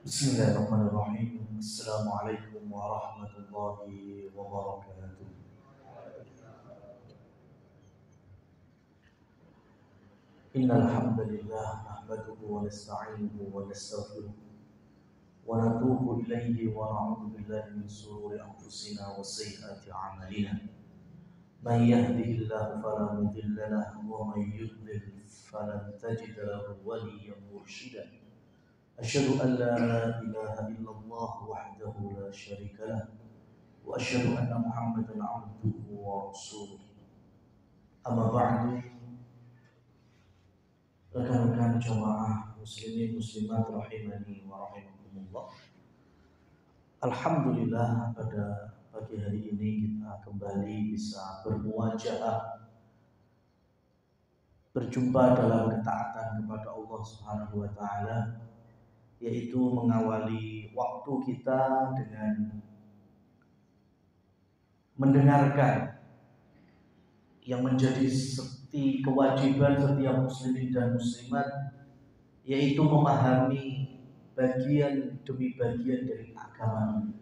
Bismillahirrahmanirrahim. Assalamualaikum warahmatullahi wabarakatuh. Innal hamdalillah nahmaduhu wa nasta'inuhu wa nastaghfiruh wa natubu ilayhi wa na'udzu billahi min shururi anfusina wa sayyiati a'malina. Man yahdihillahu fala mudilla lahu wa man yudlil falan tajida lahu waliyyan mursyida. Asyhadu an la ilaha illallah wahdahu la syarika lah wa asyhadu anna Muhammadan abduhu wa rasuluh. Amma ba'du, rekan-rekan jamaah muslimin muslimat rahimani wa rahimakumullah. Alhamdulillah, pada pagi hari ini kita kembali bisa bermuajahah, berjumpa dalam ketaatan kepada Allah Subhanahu wa taala, yaitu mengawali waktu kita dengan mendengarkan yang menjadi seperti kewajiban setiap muslimin dan muslimat, yaitu memahami bagian demi bagian dari agama ini.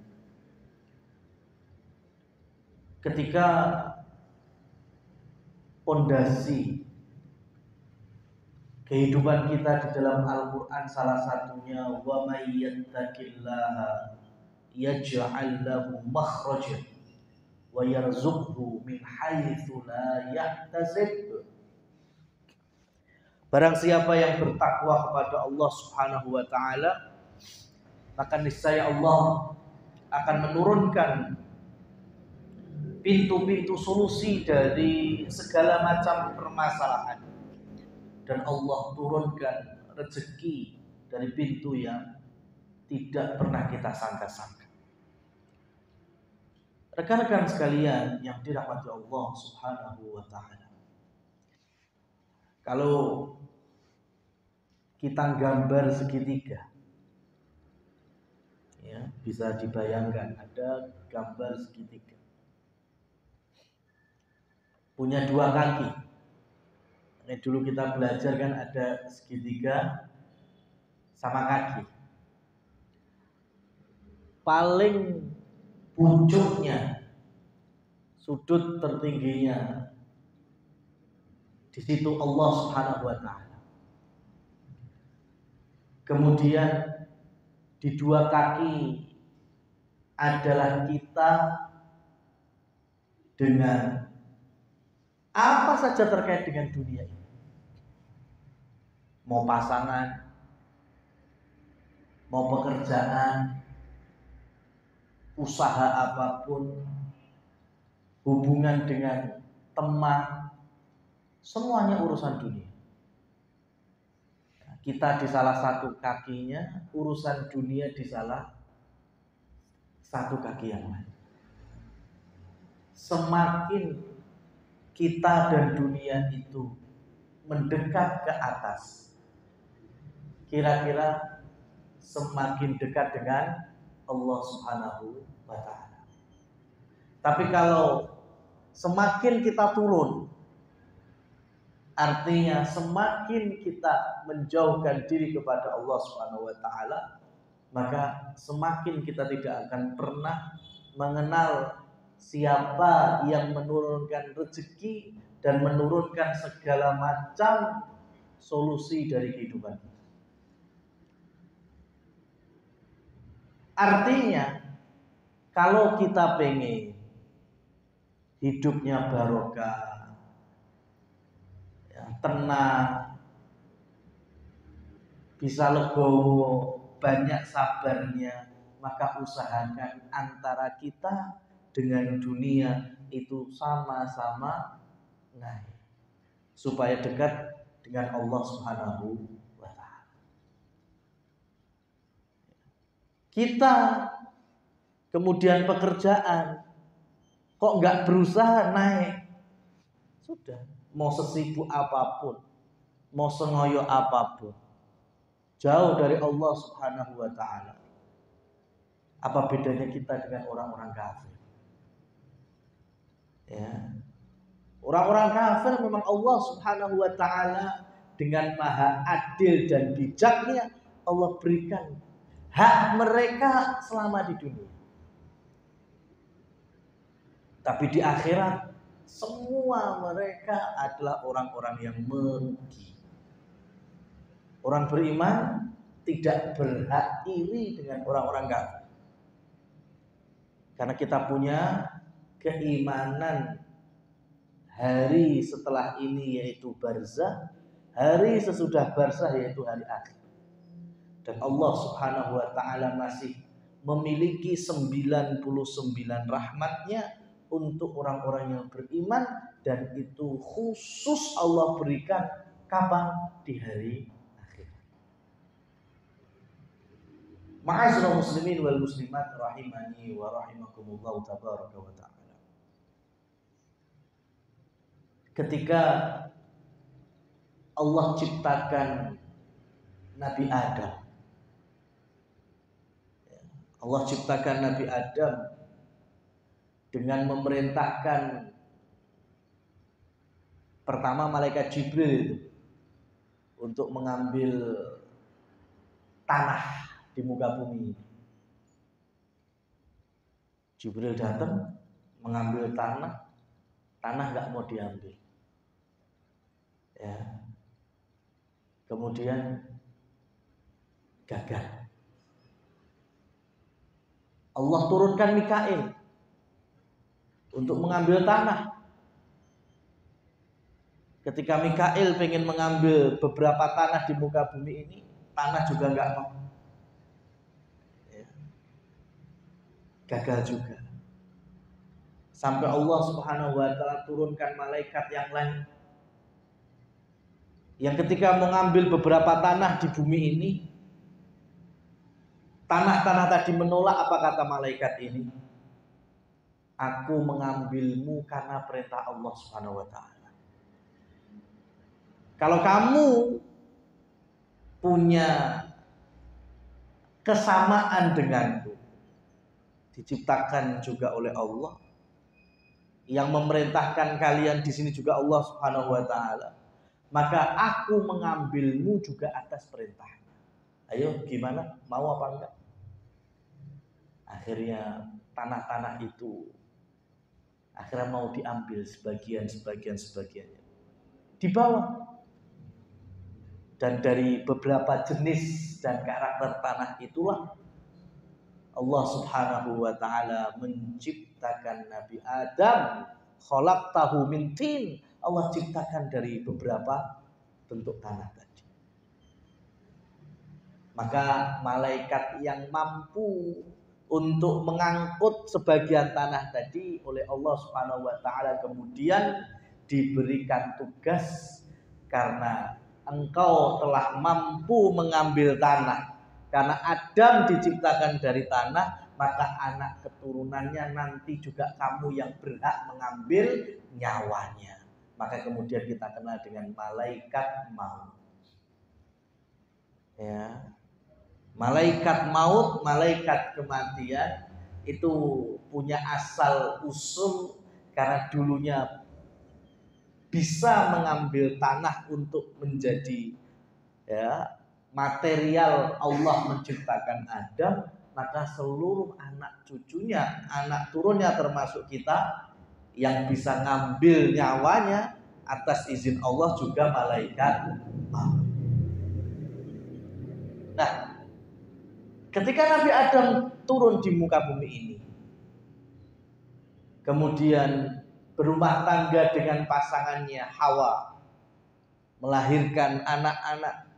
Ketika pondasi kehidupan kita di dalam Al-Quran salah satunya wa may yattaqillaha yaj'al lahu makhrajan wa yarzuqhu min haitsu la yahtasib. Barang siapa yang bertakwa kepada Allah Subhanahu wa taala, maka niscaya Allah akan menurunkan pintu-pintu solusi dari segala macam permasalahan. Dan Allah turunkan rezeki dari pintu yang tidak pernah kita sangka-sangka. Rekan-rekan sekalian yang dirahmati Allah Subhanahu wa taala, kalau kita gambar segitiga, ya, bisa dibayangkan ada gambar segitiga, punya dua kaki. Ini dulu kita belajar kan ada segitiga sama kaki. Paling puncuknya, sudut tertingginya, di situ Allah Subhanahu wa taala. Kemudian di dua kaki adalah kita dengan apa saja terkait dengan dunia ini. Mau pasangan, mau pekerjaan, usaha apapun, hubungan dengan teman, semuanya urusan dunia. Kita di salah satu kakinya, urusan dunia di salah satu kaki yang lain. Semakin kita dan dunia itu mendekat ke atas, kira-kira semakin dekat dengan Allah Subhanahu wa ta'ala. Tapi kalau semakin kita turun, artinya semakin kita menjauhkan diri kepada Allah Subhanahu wa ta'ala, maka semakin kita tidak akan pernah mengenal siapa yang menurunkan rezeki dan menurunkan segala macam solusi dari kehidupan. Artinya, kalau kita pengen hidupnya barokah, ya, tenang, bisa legowo, banyak sabarnya, maka usahakan antara kita dengan dunia itu sama-sama naik, supaya dekat dengan Allah Subhanahu wa ta'ala. Kita kemudian pekerjaan kok nggak berusaha naik, sudah mau sesibuk apapun, mau sengoyo apapun, jauh dari Allah Subhanahu wa ta'ala. Apa bedanya kita dengan orang-orang kafir? Ya. Orang-orang kafir memang Allah Subhanahu wa ta'ala dengan maha adil dan bijaknya Allah berikan hak mereka selama di dunia. Tapi di akhirat semua mereka adalah orang-orang yang merugi. Orang beriman tidak berhak iri dengan orang-orang kafir. Karena kita punya keimanan hari setelah ini yaitu barzah, hari sesudah barzah yaitu hari akhir. Dan Allah Subhanahu wa taala masih memiliki 99 rahmatnya untuk orang-orang yang beriman, dan itu khusus Allah berikan kapan? Di hari akhir. Ma'asyiral muslimin wal muslimat rahimani wa rahimakumullah tabaraka wa ta'ala. Ketika Allah ciptakan Nabi Adam, Allah ciptakan Nabi Adam dengan memerintahkan pertama malaikat Jibril untuk mengambil tanah di muka bumi. Jibril datang mengambil tanah nggak mau diambil. Ya. Kemudian gagal. Allah turunkan Mikail untuk mengambil tanah. Ketika Mikail pengen mengambil beberapa tanah di muka bumi ini, tanah juga nggak mau. Ya. Gagal juga. Sampai Allah Subhanahu wa taala turunkan malaikat yang lain, yang ketika mengambil beberapa tanah di bumi ini, tanah-tanah tadi menolak. Apa kata malaikat ini? Aku mengambilmu karena perintah Allah Subhanahu wa taala. Kalau kamu punya kesamaan denganku, diciptakan juga oleh Allah, yang memerintahkan kalian di sini juga Allah Subhanahu wa taala, maka aku mengambilmu juga atas perintahnya. Ayo, gimana? Mau apa enggak? Akhirnya tanah-tanah itu akhirnya mau diambil sebagiannya, dibawa. Dan dari beberapa jenis dan karakter tanah itulah Allah Subhanahu wa taala menciptakan Nabi Adam. Khalaqtahu min tin. Allah ciptakan dari beberapa bentuk tanah tadi. Maka malaikat yang mampu untuk mengangkut sebagian tanah tadi oleh Allah Subhanahu wa taala kemudian diberikan tugas, karena engkau telah mampu mengambil tanah. Karena Adam diciptakan dari tanah, maka anak keturunannya nanti juga kamu yang berhak mengambil nyawanya. Maka kemudian kita kenal dengan malaikat maut. Ya. Malaikat maut, malaikat kematian itu punya asal usul karena dulunya bisa mengambil tanah untuk menjadi material Allah menciptakan Adam, maka seluruh anak cucunya, anak turunnya termasuk kita yang bisa ngambil nyawanya atas izin Allah juga malaikat maut. Nah, ketika Nabi Adam turun di muka bumi ini, kemudian berumah tangga dengan pasangannya Hawa, melahirkan anak-anak.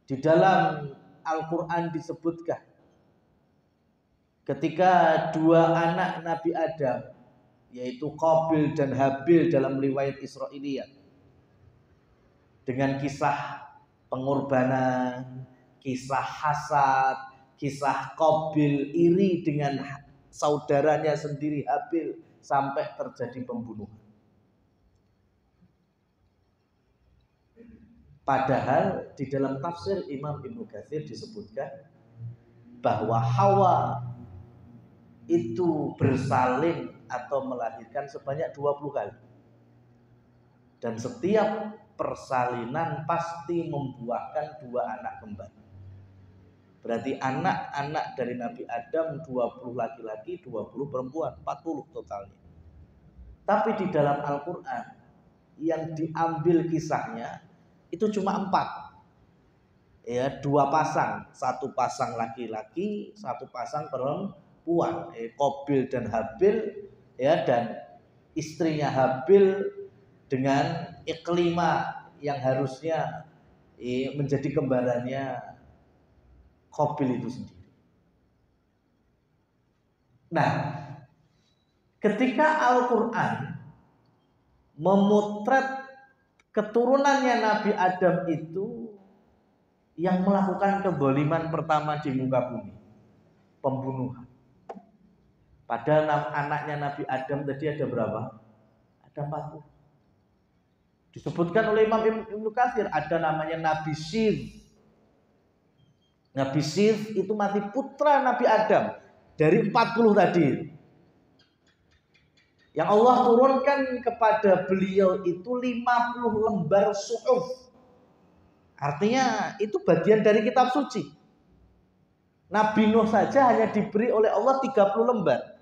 Di dalam Al-Quran disebutkan ketika dua anak Nabi Adam, yaitu Qabil dan Habil dalam riwayat Israiliyah, dengan kisah pengorbanan, kisah hasad, kisah Qabil iri dengan saudaranya sendiri Habil sampai terjadi pembunuhan. Padahal di dalam tafsir Imam Ibnu Katsir disebutkan bahwa Hawa itu bersalin atau melahirkan sebanyak 20 kali. Dan setiap persalinan pasti membuahkan 2 anak kembar. Berarti anak-anak dari Nabi Adam 20 laki-laki, 20 perempuan, 40 totalnya. Tapi di dalam Al-Quran yang diambil kisahnya itu cuma 4. Ya, 2 pasang, 1 pasang laki-laki, 1 pasang perempuan, Qabil dan Habil, ya, dan istrinya Habil dengan Iklimah yang harusnya menjadi kembarannya Qabil itu sendiri. Nah, ketika Al-Quran memotret keturunannya Nabi Adam itu yang melakukan kezaliman pertama di muka bumi, pembunuhan. Padahal anaknya Nabi Adam tadi ada berapa? Ada 40. Disebutkan oleh Imam Ibnu Katsir ada namanya Nabi Syith. Nabi Syith itu masih putra Nabi Adam dari 40 tadi. Yang Allah turunkan kepada beliau itu 50 lembar suhuf. Artinya itu bagian dari kitab suci. Nabi Nuh saja hanya diberi oleh Allah 30 lembar.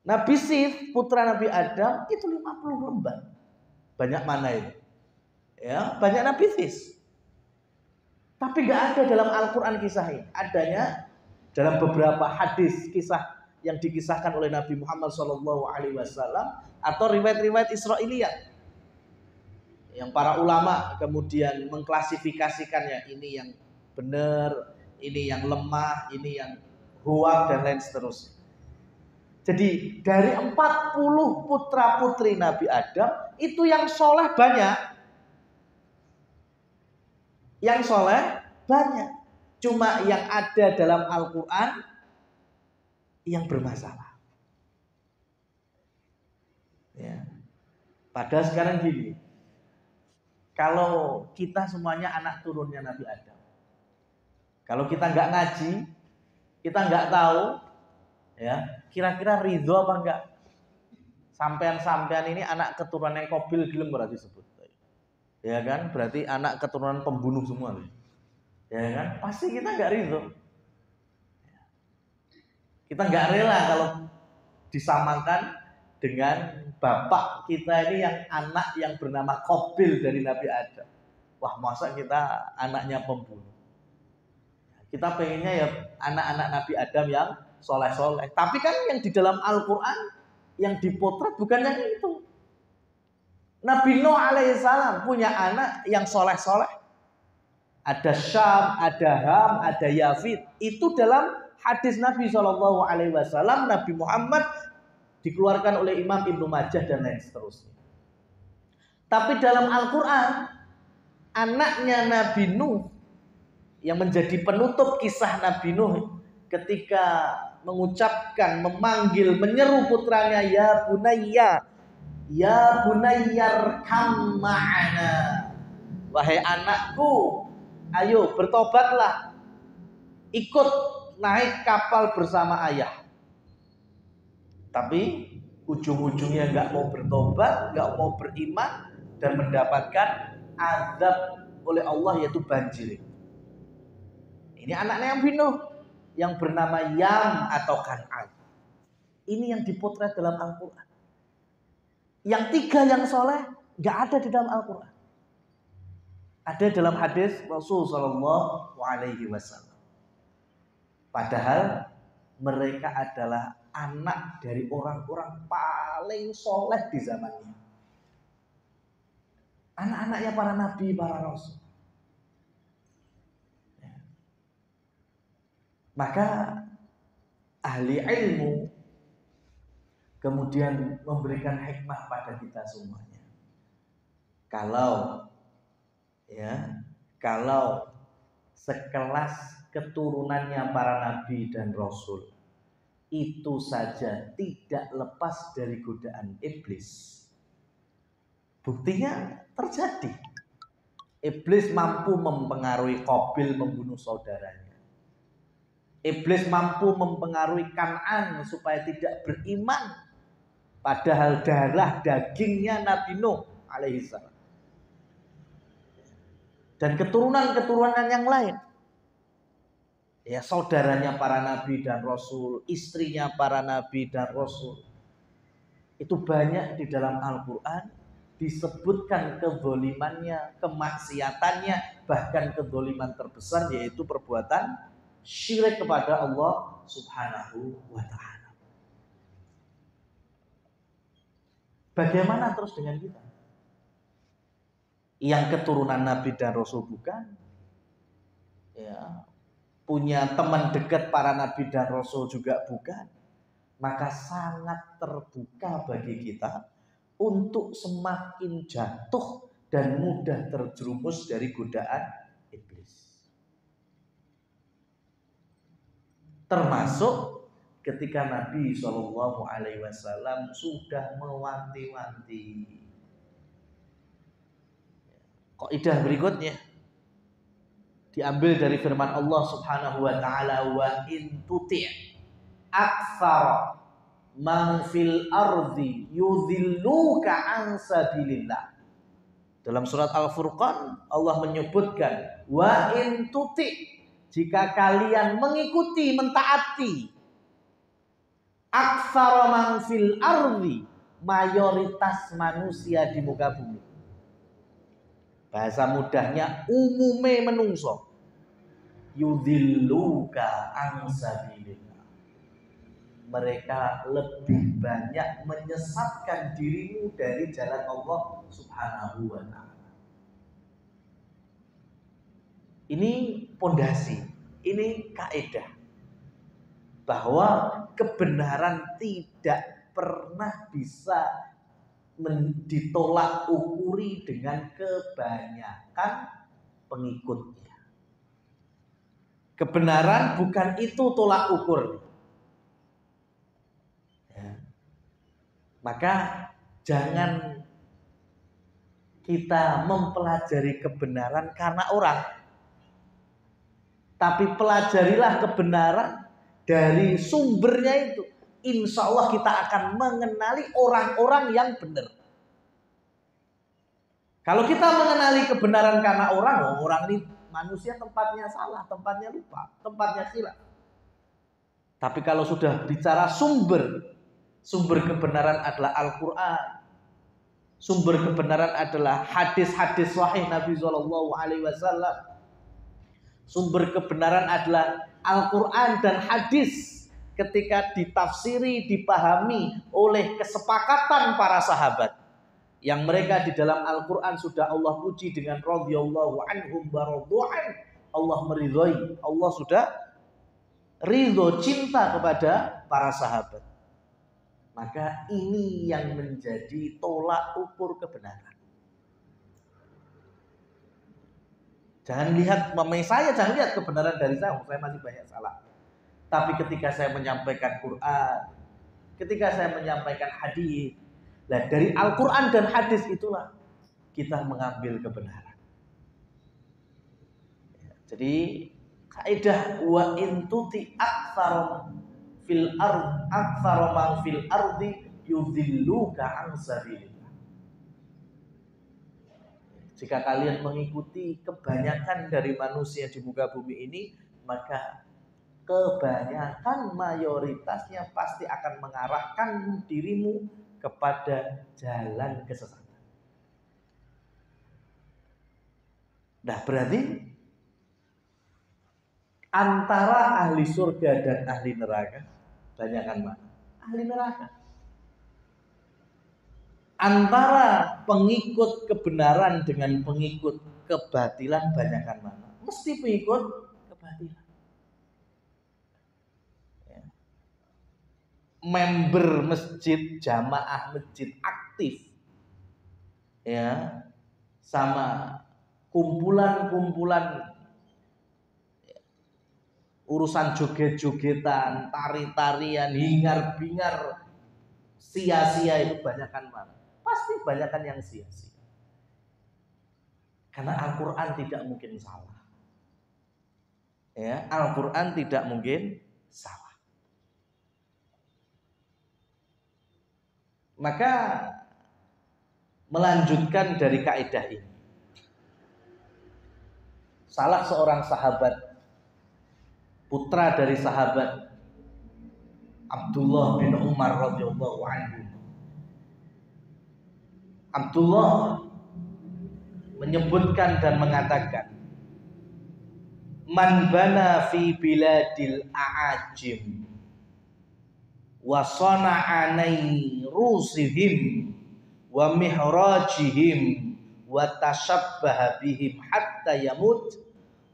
Nabi Syith, putra Nabi Adam, itu 50 lembar. Banyak mana itu? Ya, banyak Nabi Syith. Tapi gak ada dalam Al-Quran kisah ini. Adanya dalam beberapa hadis kisah yang dikisahkan oleh Nabi Muhammad SAW atau riwayat-riwayat Israiliyat. Yang para ulama kemudian mengklasifikasikannya, ini yang benar, ini yang lemah, ini yang huwab dan lain seterusnya. Jadi dari 40 putra putri Nabi Adam itu yang soleh banyak. Yang soleh banyak. Cuma yang ada dalam Al-Quran yang bermasalah. Ya. Padahal sekarang gini. Kalau kita semuanya anak turunnya Nabi Adam, kalau kita nggak ngaji, kita nggak tahu, ya kira-kira ridho apa enggak? Sampean-sampean ini anak keturunan yang Qabil gelem berarti disebut, ya kan? Berarti anak keturunan pembunuh semua, ya kan? Pasti kita nggak ridho, kita nggak rela kalau disamakan dengan bapak kita ini yang anak yang bernama Qabil dari Nabi Adam. Wah, masa kita anaknya pembunuh? Kita pengennya ya anak-anak Nabi Adam yang soleh-soleh. Tapi kan yang di dalam Al-Quran yang dipotret bukan yang itu. Nabi Nuh alaihissalam punya anak yang soleh-soleh. Ada Syam, ada Ham, ada Yafid. Itu dalam hadis Nabi SAW, Nabi Muhammad dikeluarkan oleh Imam Ibnu Majah dan lain seterusnya. Tapi dalam Al-Quran, anaknya Nabi Nuh yang menjadi penutup kisah Nabi Nuh ketika mengucapkan, memanggil, menyeru putranya, ya bunayyarkam ma'ana, wahai anakku, ayo bertobatlah, ikut naik kapal bersama ayah. Tapi ujung-ujungnya nggak mau bertobat, nggak mau beriman dan mendapatkan azab oleh Allah yaitu banjir. Ini anaknya Nabi Nuh yang bernama Yam atau Kan'an. Ini yang dipotret dalam Al-Quran. Yang 3 yang soleh nggak ada di dalam Al-Quran. Ada dalam hadis Rasul Shallallahu Alaihi Wasallam. Padahal mereka adalah anak dari orang-orang paling soleh di zamannya. Anak-anaknya para nabi, para rasul. Maka ahli ilmu kemudian memberikan hikmah pada kita semuanya. Kalau sekelas keturunannya para nabi dan rasul itu saja tidak lepas dari godaan iblis. Buktinya terjadi. Iblis mampu mempengaruhi Qabil membunuh saudaranya. Iblis mampu mempengaruhi Kan'an supaya tidak beriman. Padahal darah dagingnya Nabi Nuh alaihissalam. dan keturunan-keturunan yang lain. Ya, saudaranya para nabi dan rasul, istrinya para nabi dan rasul. Itu banyak di dalam Al-Qur'an disebutkan kezalimannya, kemaksiatannya, bahkan kezaliman terbesar yaitu perbuatan syirik kepada Allah Subhanahu wa taala. Bagaimana terus dengan kita? Yang keturunan nabi dan rasul bukan? Ya, punya teman dekat para nabi dan rasul juga bukan, maka sangat terbuka bagi kita untuk semakin jatuh dan mudah terjerumus dari godaan iblis. Termasuk ketika Nabi SAW sudah mewanti-wanti. Kaidah berikutnya diambil dari firman Allah Subhanahu wa taala, wa in tuti' aktsara man fil ardi yudhilluka an sabilillah. Dalam surat Al-Furqan Allah menyebutkan wa in tuti', jika kalian mengikuti, mentaati aktsara man fil ardi, mayoritas manusia di muka bumi. Bahasa mudahnya umume menungso. Yudhilluka an sabilillah. Mereka lebih banyak menyesatkan dirimu dari jalan Allah Subhanahu wa taala. Ini pondasi, ini kaidah bahwa kebenaran tidak pernah bisa ditolak ukuri dengan kebanyakan pengikutnya. Kebenaran bukan itu tolak ukur. Ya. Maka jangan kita mempelajari kebenaran karena orang, tapi pelajarilah kebenaran dari sumbernya itu. Insya Allah kita akan mengenali orang-orang yang benar. Kalau kita mengenali kebenaran karena orang ini manusia tempatnya salah, tempatnya lupa, tempatnya silap. Tapi kalau sudah bicara sumber kebenaran adalah Al-Quran, sumber kebenaran adalah hadis-hadis sahih Nabi SAW, sumber kebenaran adalah Al-Quran dan hadis ketika ditafsiri, dipahami oleh kesepakatan para sahabat yang mereka di dalam Al-Quran sudah Allah puji dengan radhiyallahu anhum wa radu'an. Allah meridhai, Allah sudah ridho, cinta kepada para sahabat. Maka ini yang menjadi tolak ukur kebenaran. Jangan lihat saya, jangan lihat kebenaran dari saya masih banyak salah. Tapi ketika saya menyampaikan Quran, ketika saya menyampaikan hadis, nah dari Al-Quran dan hadis itulah kita mengambil kebenaran. Jadi kaidah wa in tuti aktsara fil ard aktsara man fil ardi yudhilluka an sabilillah. Jika kalian mengikuti kebanyakan dari manusia di muka bumi ini, maka kebanyakan mayoritasnya pasti akan mengarahkan dirimu kepada jalan kesesatan. Nah, berarti antara ahli surga dan ahli neraka, banyakan mana? Ahli neraka. Antara pengikut kebenaran dengan pengikut kebatilan, banyakan mana? Mesti pengikut kebatilan. Member masjid, jamaah masjid aktif, ya, sama kumpulan-kumpulan urusan joget-jogetan, tari-tarian, hingar-bingar, sia-sia itu banyakan mana? Pasti banyakan yang sia-sia. Karena Al-Quran tidak mungkin salah. Ya, Al-Quran tidak mungkin salah. Maka melanjutkan dari kaidah ini, salah seorang sahabat, putra dari sahabat Abdullah bin Umar radhiyallahu anhu. Abdullah menyebutkan dan mengatakan, man bana fi biladil a'ajim wa sana'a rusihim wa mihrajihim wa tashabbaha bihim hatta yamut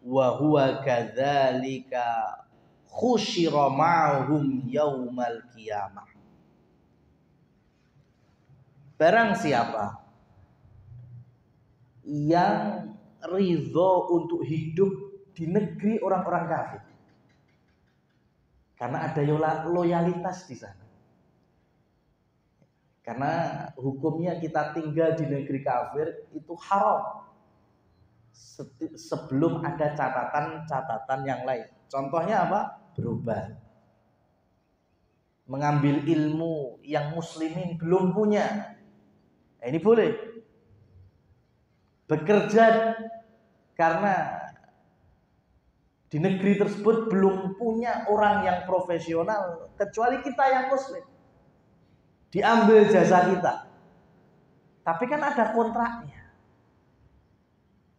wa huwa kadzalika khusyira ma'hum yaumal qiyamah. Barang siapa yang ridho untuk hidup di negeri orang-orang kafir, karena ada loyalitas di sana. Karena hukumnya kita tinggal di negeri kafir itu haram sebelum ada catatan-catatan yang lain. Contohnya apa? Berubah, mengambil ilmu yang muslimin belum punya. Nah, ini boleh. Bekerja karena di negeri tersebut belum punya orang yang profesional kecuali kita yang muslim, diambil jasa kita. Tapi kan ada kontraknya,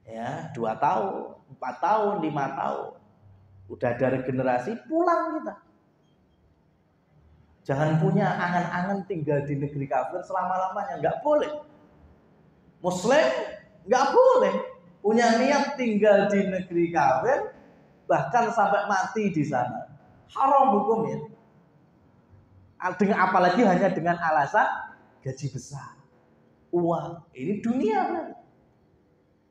ya 2 tahun, 4 tahun, 5 tahun. Udah ada regenerasi, pulang kita. Jangan punya angan-angan tinggal di negeri kafir selama-lamanya, nggak boleh. Muslim nggak boleh punya niat tinggal di negeri kafir bahkan sampai mati di sana. Haram hukumnya. Apalagi hanya dengan alasan gaji besar, uang. Ini dunia kan.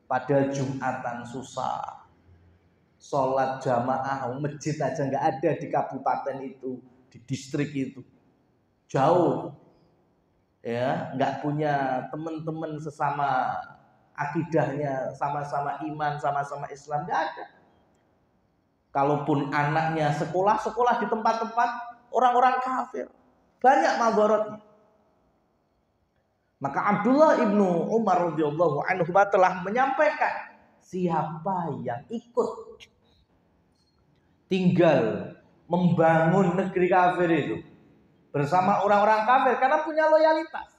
Pada Jumatan susah, sholat jamaah masjid aja nggak ada di kabupaten itu, di distrik itu, jauh, ya, nggak punya teman-teman sesama akidahnya, sama-sama iman, sama-sama Islam, nggak ada. Kalaupun anaknya sekolah di tempat-tempat orang-orang kafir, banyak madharatnya. Maka Abdullah ibnu Umar radhiyallahu anhu telah menyampaikan, siapa yang ikut tinggal membangun negeri kafir itu bersama orang-orang kafir karena punya loyalitas,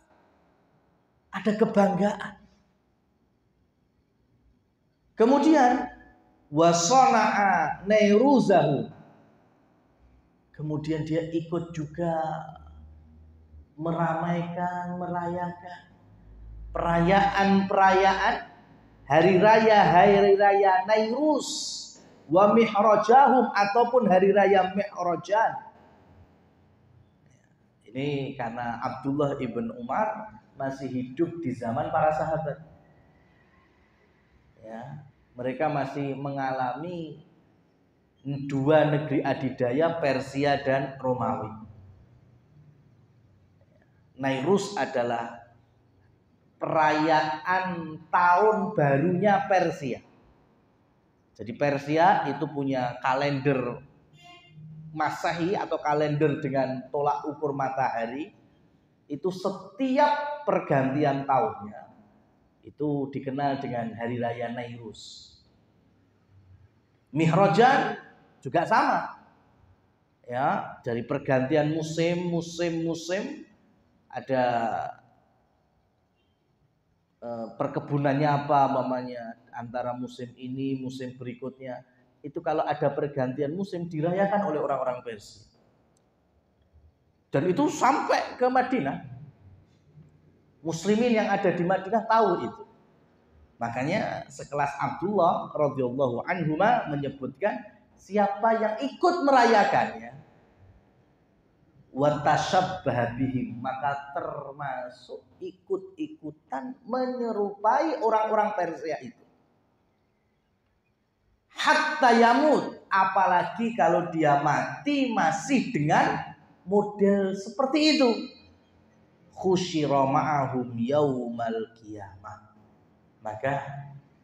ada kebanggaan. Kemudian wasana'a nairuzahu, kemudian dia ikut juga meramaikan, merayakan perayaan hari raya Nairuz wa mihrajahum, ataupun hari raya Mi'rajan. Ini karena Abdullah ibn Umar masih hidup di zaman para sahabat, ya, mereka masih mengalami 2 negeri adidaya, Persia dan Romawi. Nairuz adalah perayaan tahun barunya Persia. Jadi Persia itu punya kalender Masehi atau kalender dengan tolak ukur matahari. Itu setiap pergantian tahunnya itu dikenal dengan hari raya Nairuz. Mi'rajan juga sama. Ya, dari pergantian musim ada perkebunannya apa mamanya, antara musim ini musim berikutnya. Itu kalau ada pergantian musim dirayakan oleh orang-orang Persia. Dan itu sampai ke Madinah. Muslimin yang ada di Madinah tahu itu. Makanya sekelas Abdullah radhiyallahu anhu menyebutkan, siapa yang ikut merayakannya wa tashabbaha bihim, maka termasuk ikut-ikutan menyerupai orang-orang Persia itu. Hatta yamut, apalagi kalau dia mati masih dengan model seperti itu. Khusyira ma'ahum yaumal qiyamah, maka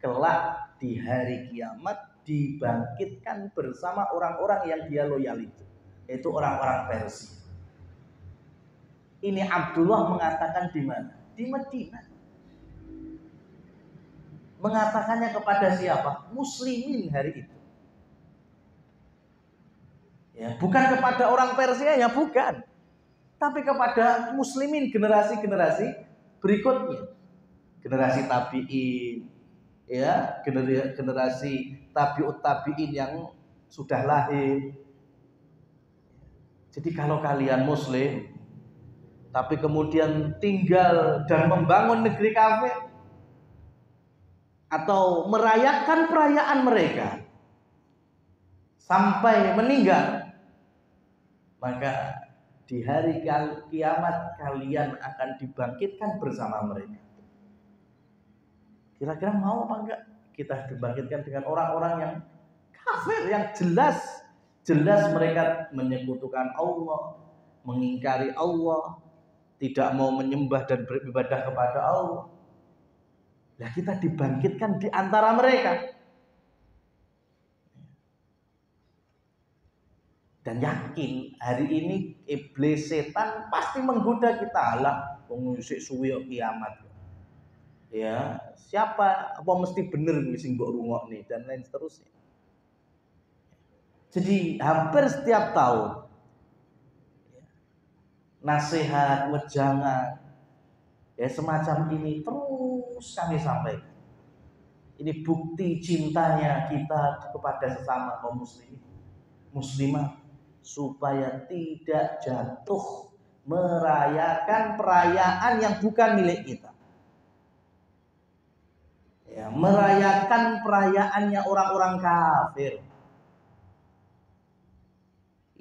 kelak di hari kiamat dibangkitkan bersama orang-orang yang dia loyal itu orang-orang Persia. Ini Abdullah mengatakan di mana? Di Madinah. Mengatakannya kepada siapa? Muslimin hari itu. Ya, bukan kepada orang Persia, ya bukan. Tapi kepada muslimin generasi-generasi berikutnya. Generasi tabi'in, ya, generasi tabi'ut tabi'in yang sudah lahir. Jadi kalau kalian muslim tapi kemudian tinggal dan membangun negeri kafir atau merayakan perayaan mereka sampai meninggal, maka di hari kiamat kalian akan dibangkitkan bersama mereka. Kira-kira mau apa enggak kita dibangkitkan dengan orang-orang yang kafir, yang jelas mereka menyekutukan Allah, mengingkari Allah, tidak mau menyembah dan beribadah kepada Allah. Nah, kita dibangkitkan di antara mereka. Dan yakin hari ini iblis setan pasti menggoda kita, lah pengusik suwi kiamat. Ya, siapa apa mesti bener sing mbok rungokne dan lain seterusnya. Jadi hampir setiap tahun nasihat, wejangan ya semacam ini terus kami sampaikan. Ini bukti cintanya kita kepada sesama kaum muslimin, muslimah, supaya tidak jatuh merayakan perayaan yang bukan milik kita. Ya, merayakan perayaannya orang-orang kafir.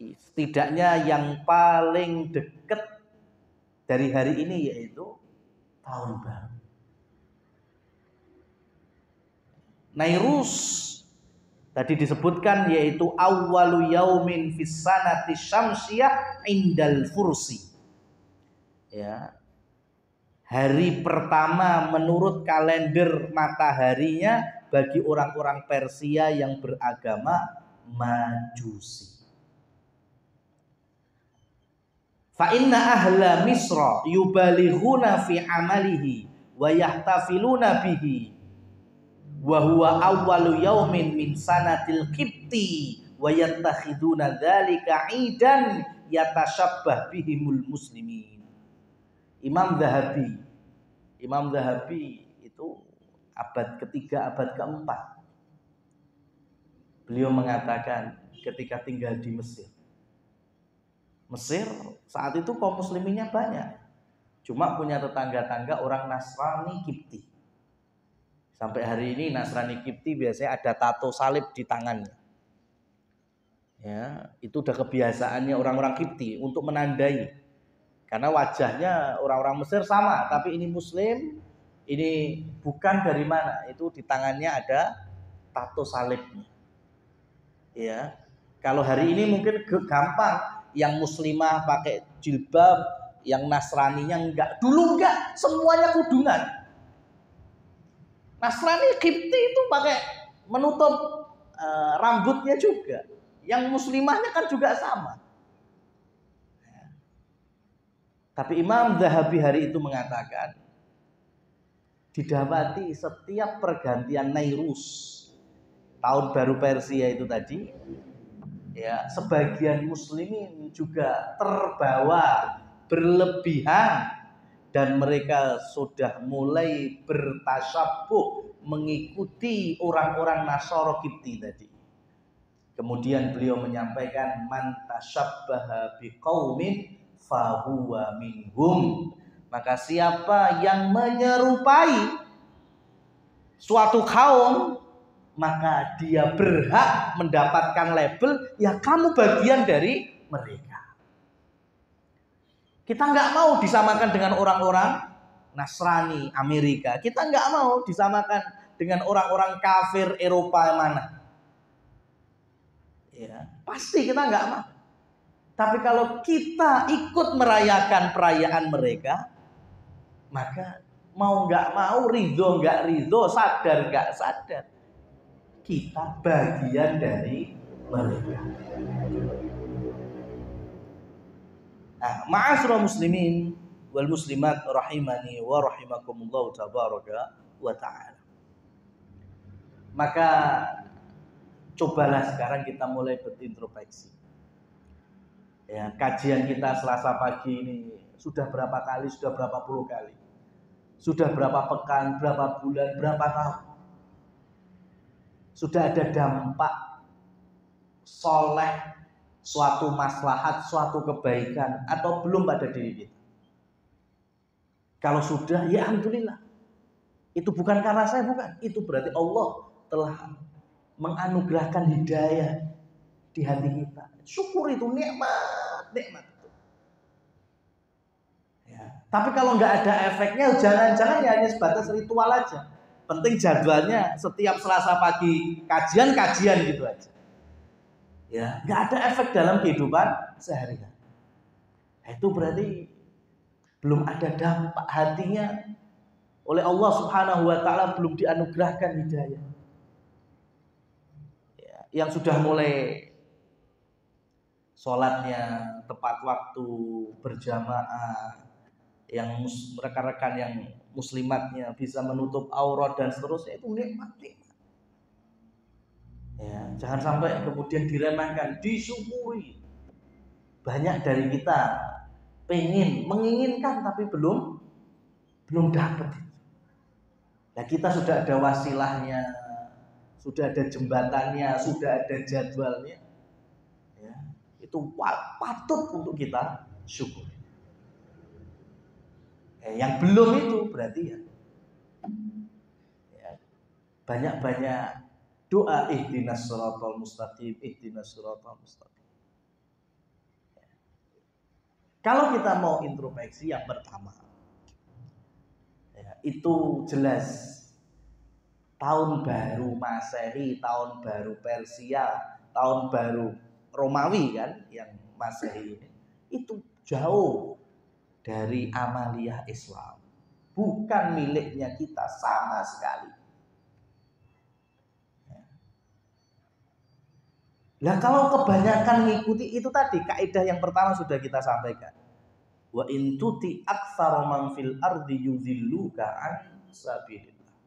Setidaknya yang paling dekat dari hari ini yaitu tahun baru. Nairus tadi disebutkan yaitu awwalu yaumin fis sanati syamsiyah indal fursi. Ya. Hari pertama menurut kalender mataharinya bagi orang-orang Persia yang beragama Majusi. Fa inna ahla Misra yubalighuna fi amalihi wa yahtafiluna bihi wa huwa awwalu yaumin min sanatil qibti wa yattakhiduna dzalika 'idan yatashabbah bihimul muslimin. Imam Zahabi itu abad ketiga, abad keempat. Beliau mengatakan ketika tinggal di Mesir saat itu kaum musliminnya banyak, cuma punya tetangga-tangga orang Nasrani Kipti. Sampai hari ini Nasrani Kipti biasanya ada tato salib di tangannya. Ya, itu udah kebiasaannya orang-orang Kipti untuk menandai. Karena wajahnya orang-orang Mesir sama, tapi ini Muslim, ini bukan dari mana, itu di tangannya ada tato salibnya. Ya, kalau hari ini mungkin gampang. Yang muslimah pakai jilbab, yang Nasraninya enggak. Dulu enggak, semuanya kudungan. Nasrani Kipti itu pakai menutup rambutnya juga. Yang muslimahnya kan juga sama. Tapi Imam Zahabi hari itu mengatakan didapati setiap pergantian Nairus, tahun baru Persia itu tadi, ya, sebagian muslimin juga terbawa berlebihan dan mereka sudah mulai bertasyabuh mengikuti orang-orang Nasara Kipti tadi. Kemudian beliau menyampaikan man tasyabbaha biqaumin fahuwa minhum. Maka siapa yang menyerupai suatu kaum, maka dia berhak mendapatkan label ya kamu bagian dari mereka. Kita nggak mau disamakan dengan orang-orang Nasrani Amerika. Kita nggak mau disamakan dengan orang-orang kafir Eropa mana. Ya, pasti kita nggak mau. Tapi kalau kita ikut merayakan perayaan mereka, maka mau nggak mau, ridho nggak ridho, sadar nggak sadar, kita bagian dari mereka. Nah, ma'asyiral muslimin wal muslimat rahimani wa rahimakumullah tabaraka wa ta'ala. Maka cobalah sekarang kita mulai berintrospeksi. Ya, kajian kita Selasa pagi ini sudah berapa kali, sudah berapa puluh kali, sudah berapa pekan, berapa bulan, berapa tahun. Sudah ada dampak soleh, suatu maslahat, suatu kebaikan atau belum pada diri kita? Kalau sudah, ya alhamdulillah. Itu bukan karena saya, bukan. Itu berarti Allah telah menganugerahkan hidayah di hati kita. Syukur itu nikmat. Ya. Tapi kalau nggak ada efeknya, jangan-jangan ya hanya sebatas ritual aja. Penting jadwalnya setiap Selasa pagi kajian gitu aja. Ya, nggak ada efek dalam kehidupan sehari-hari. Itu berarti belum ada dampak, hatinya oleh Allah Subhanahu wa taala belum dianugerahkan hidayah. Ya, yang sudah mulai sholatnya tepat waktu, berjamaah, yang rekan-rekan yang muslimatnya bisa menutup aurat dan seterusnya, itu nikmat. Ya, jangan sampai kemudian diremehkan, disyukuri. Banyak dari kita menginginkan tapi belum dapat. Nah, kita sudah ada wasilahnya, sudah ada jembatannya, sudah ada jadwalnya. Ya, itu patut untuk kita syukur. Yang belum itu berarti ya banyak-banyak doa ihdinas shiratal mustaqim, ihdinas shiratal mustaqim. Kalau kita mau introspeksi, yang pertama ya, itu jelas tahun baru Masehi, tahun baru Persia, tahun baru Romawi kan, yang Masehi ini itu jauh dari amaliyah Islam, bukan miliknya kita sama sekali. Nah, kalau kebanyakan mengikuti itu tadi, kaidah yang pertama sudah kita sampaikan. Wa in tuti aktsara man fil ardi yuzilluka an sabilillah.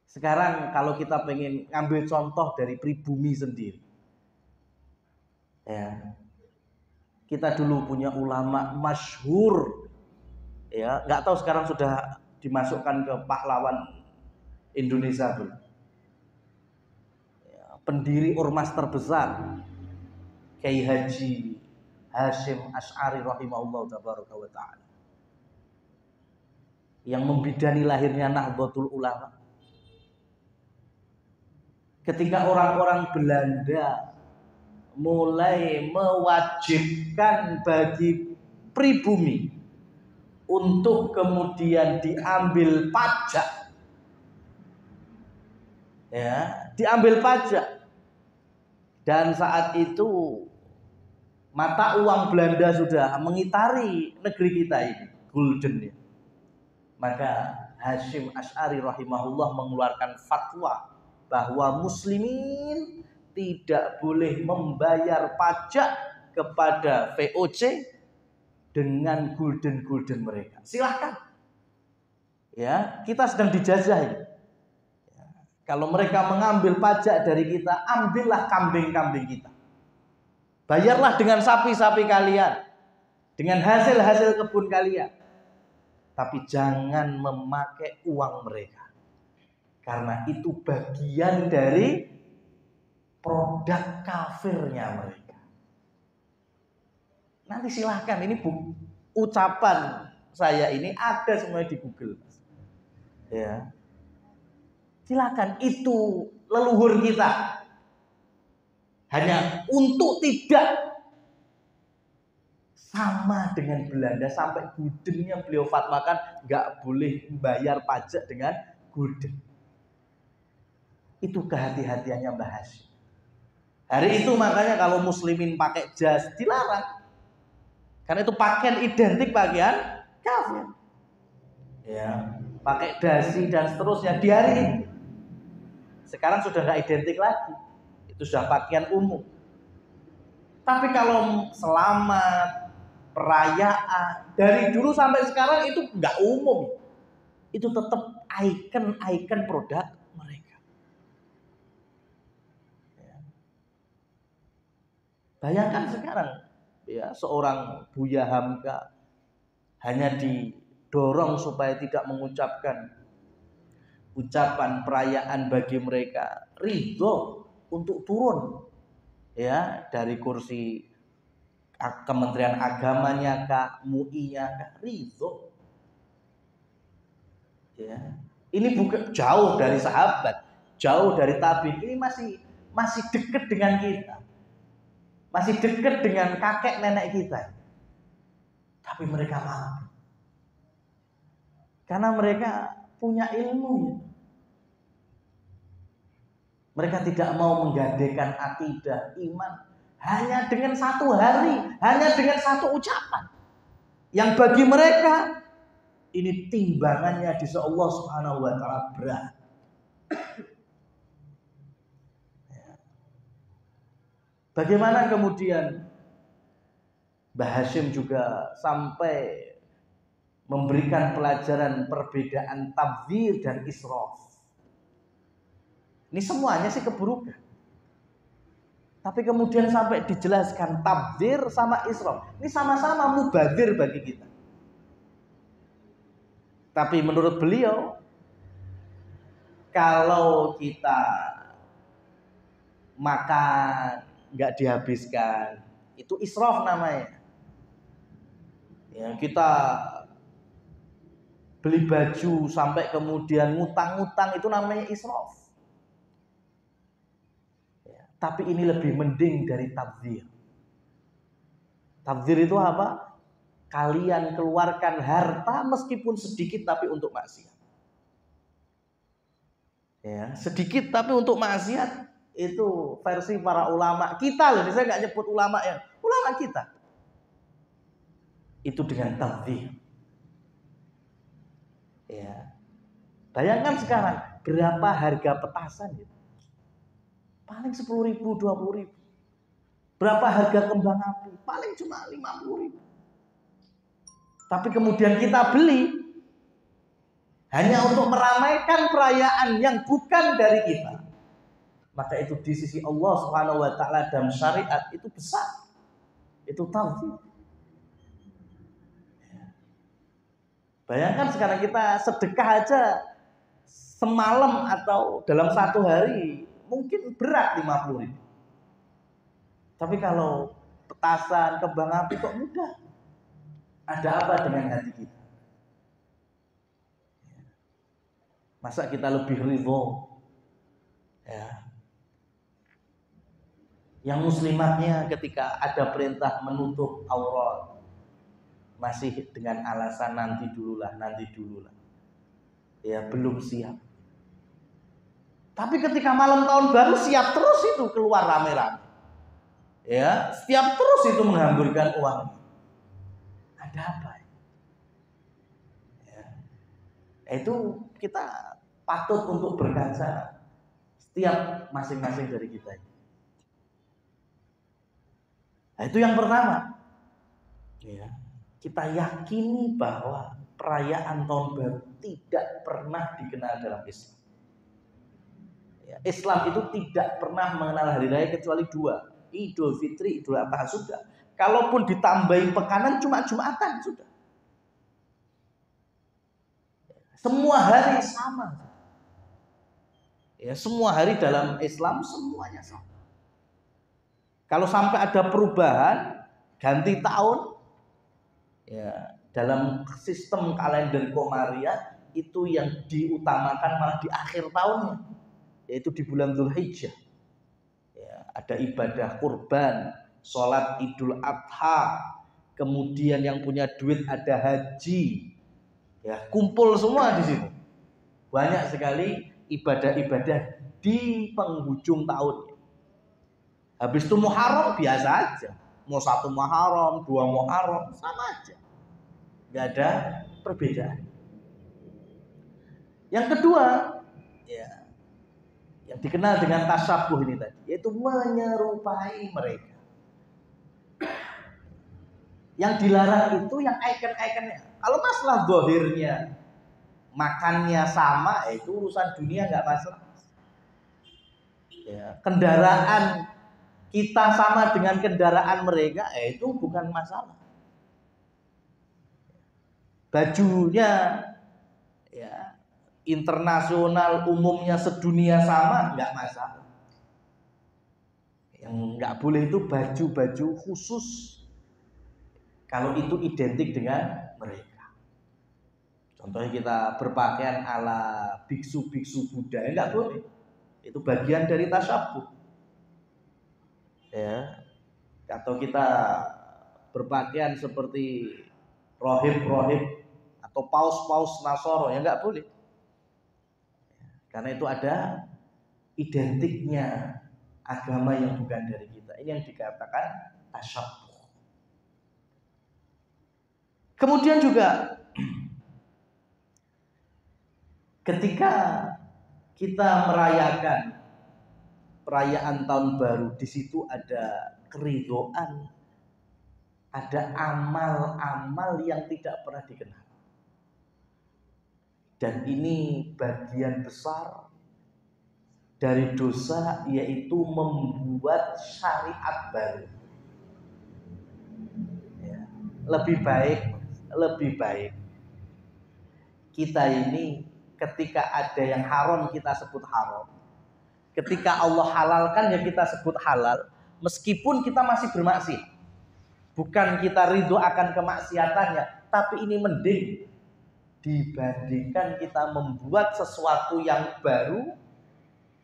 Sekarang kalau kita pengen ngambil contoh dari pribumi sendiri. Ya. Kita dulu punya ulama masyhur. Ya, enggak tahu sekarang sudah dimasukkan ke pahlawan Indonesia belum. Pendiri ormas terbesar Kiai Haji Hasyim Asy'ari rahimahullah tabaraka wa ta'ala, yang membidani lahirnya Nahdlatul Ulama. Ketika orang-orang Belanda mulai mewajibkan bagi pribumi untuk kemudian diambil pajak, ya, diambil pajak. Dan saat itu mata uang Belanda sudah mengitari negeri kita ini, gulden ya. Maka Hasyim Asy'ari rahimahullah mengeluarkan fatwa bahwa muslimin tidak boleh membayar pajak kepada VOC dengan gulden mereka. Silahkan. Ya, kita sedang dijajah ini. Kalau mereka mengambil pajak dari kita, ambillah kambing-kambing kita. Bayarlah dengan sapi-sapi kalian, dengan hasil-hasil kebun kalian. Tapi jangan memakai uang mereka. Karena itu bagian dari produk kafirnya mereka. Nanti silahkan, ini ucapan saya ini ada semua di Google. Ya. Silakan, itu leluhur kita. Hanya untuk tidak sama dengan Belanda, sampai guldennya beliau fatwakan nggak boleh membayar pajak dengan gulden. Itu kehati-hatiannya Mbah Hasyim. Hari itu makanya kalau muslimin pakai jas dilarang. Karena itu pakaian identik pakaian kafir. Ya, pakai dasi dan seterusnya di hari itu. Sekarang sudah nggak identik lagi, itu sudah pakaian umum. Tapi kalau selamat, perayaan, dari dulu sampai sekarang itu nggak umum. itu tetap ikon produk mereka. Bayangkan sekarang ya, seorang Buya Hamka hanya didorong supaya tidak mengucapkan ucapan perayaan bagi mereka, ridho untuk turun ya dari kursi Kementerian Agamanya kah, MUI-nya kah, ridho. Ya. Ini bukan jauh dari sahabat, jauh dari tabi'in, ini masih dekat dengan kita. Masih dekat dengan kakek nenek kita. Tapi mereka mampu. Karena mereka punya ilmu. Mereka tidak mau menggadaikan akidah, iman hanya dengan satu hari, hanya dengan satu ucapan. Yang bagi mereka ini timbangannya di sisi Allah Subhanahu wa taala berat. Bagaimana kemudian Mbah Hashim juga sampai memberikan pelajaran perbedaan tabdzir dan israf. Ini semuanya sih keburukan. Tapi kemudian sampai dijelaskan tabdzir sama israf. Ini sama-sama mubadzir bagi kita. Tapi menurut beliau, kalau kita makan nggak dihabiskan, itu israf namanya. Ya, kita beli baju sampai kemudian ngutang-ngutang, itu namanya israf. Ya, tapi ini lebih mending dari tabdzir. Tabdzir itu apa? Kalian keluarkan harta meskipun sedikit tapi untuk maksiat. Ya, sedikit tapi untuk maksiat, itu versi para ulama kita loh. Saya nggak nyebut ulama ya, ulama kita. Itu dengan tabdzir. Ya. Bayangkan sekarang berapa harga petasan gitu. Paling 10.000, 20.000. Berapa harga kembang api? Paling cuma 50.000. Tapi kemudian kita beli hanya untuk meramaikan perayaan yang bukan dari kita. Maka itu di sisi Allah Subhanahu wa taala dalam syariat itu besar. Itu tabdzir. Bayangkan sekarang kita sedekah aja semalam atau dalam satu hari mungkin berat 50.000. Tapi kalau petasan, kembang api kok mudah. Ada apa dengan hati kita? Masa kita lebih ridho? Ya. Yang muslimatnya ketika ada perintah menutup aurat masih dengan alasan nanti dululah. Ya, belum siap. Tapi ketika malam tahun baru siap terus itu keluar rame-rame. Ya, setiap terus itu menghamburkan uang. Ada apa? Ya. Itu kita patut untuk berkaca setiap masing-masing dari kita. Nah, itu yang pertama. Ya. Kita yakini bahwa perayaan tahun baru tidak pernah dikenal dalam Islam. Ya, Islam itu tidak pernah mengenal hari raya kecuali 2, Idul Fitri, Idul Adha, sudah. Kalaupun ditambahin pekanan cuma Jumatan, sudah. Semua hari sama. Ya, semua hari dalam Islam semuanya sama. Kalau sampai ada perubahan, ganti tahun, ya, dalam sistem kalender Komariah itu yang diutamakan malah di akhir tahunnya, yaitu di bulan Dzulhijjah. Ya, ada ibadah kurban, sholat Idul Adha, kemudian yang punya duit ada haji, ya, kumpul semua di situ. Banyak sekali ibadah-ibadah di penghujung tahun. Habis itu Muharram biasa aja, mau 1 Muharram, 2 Muharram sama aja, nggak ada perbedaan. Yang kedua, ya, yang dikenal dengan tasyabuh ini tadi, yaitu menyerupai mereka. Yang dilarang itu yang ikon-ikonnya. Kalau masalah zahirnya makannya sama, itu urusan dunia nggak masalah. Ya, kendaraan kita sama dengan kendaraan mereka, itu bukan masalah. Bajunya ya internasional umumnya sedunia sama, nggak masalah. Yang nggak boleh itu baju-baju khusus kalau itu identik dengan mereka. Contohnya kita berpakaian ala biksu-biksu Buddha, nggak boleh. Itu bagian dari tasyabuh. Ya. Atau kita berpakaian seperti rohib-rohib atau paus-paus Nasoro, ya nggak boleh. Karena itu ada identiknya agama yang bukan dari kita. Ini yang dikatakan tasyabuh. Kemudian juga ketika kita merayakan perayaan tahun baru, di situ ada keridhaan, ada amal-amal yang tidak pernah dikenal. Dan ini bagian besar dari dosa, yaitu membuat syariat baru. Ya, lebih baik kita ini ketika ada yang haram kita sebut haram, ketika Allah halalkan ya kita sebut halal, meskipun kita masih bermaksiat. Bukan kita ridho akan kemaksiatannya, tapi ini mending dibandingkan kita membuat sesuatu yang baru,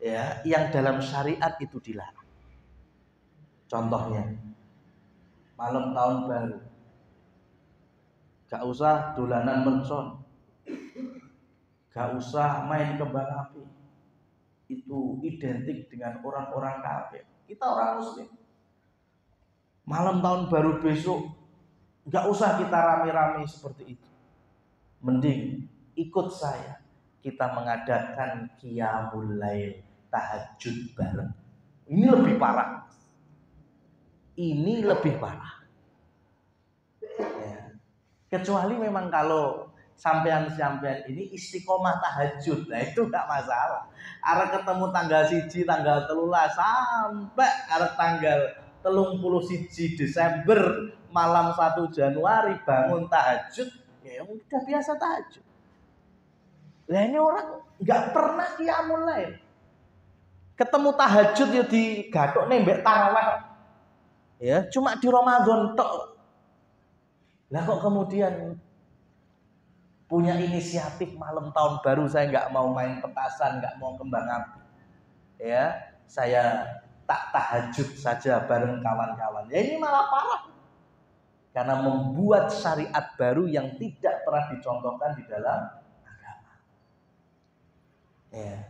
ya, yang dalam syariat itu dilarang. Contohnya malam tahun baru, gak usah dolanan mercon, gak usah main kembang api. Itu identik dengan orang-orang kafir. Kita orang muslim. Malam tahun baru besok gak usah kita rame-rame seperti itu. Mending ikut saya, kita mengadakan qiyamul lail, tahajud bareng. Ini lebih parah. Ya. Kecuali memang kalau sampean-sampean ini istiqomah tahajud, nah itu gak masalah. Arek ketemu tanggal 1, tanggal 13 sampai arek tanggal 31 Desember malam 1 Januari bangun tahajud, ya udah biasa tahajud. Lah ini orang nggak pernah qiyamul lail. Ketemu tahajud ya digathok nembek tarawih. Ya, cuma di Ramadan tok. Lah kok kemudian punya inisiatif malam tahun baru saya nggak mau main petasan, nggak mau kembang api. Ya, saya tak tahajud saja bareng kawan-kawan. Ya ini malah parah. Karena membuat syariat baru yang tidak pernah dicontohkan di dalam agama. Ya.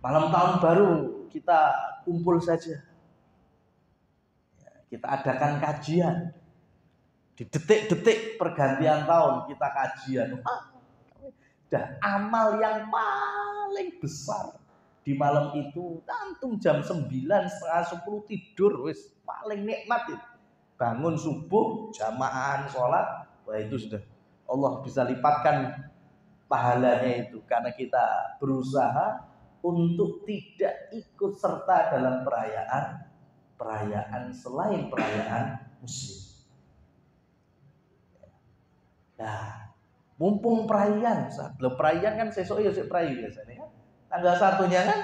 Malam tahun baru kita kumpul saja. Ya, kita adakan kajian. Di detik-detik pergantian tahun kita kajian. Dan amal yang paling besar di malam itu, tantum jam 9, setengah 10 tidur, wis paling nikmat itu. Bangun subuh, jamaahan sholat, wah itu sudah Allah bisa lipatkan pahalanya itu. Karena kita berusaha untuk tidak ikut serta dalam perayaan selain perayaan muslim. Nah, mumpung perayaan kan sesuk ya perayaan biasanya kan. Tanggal 1-nya kan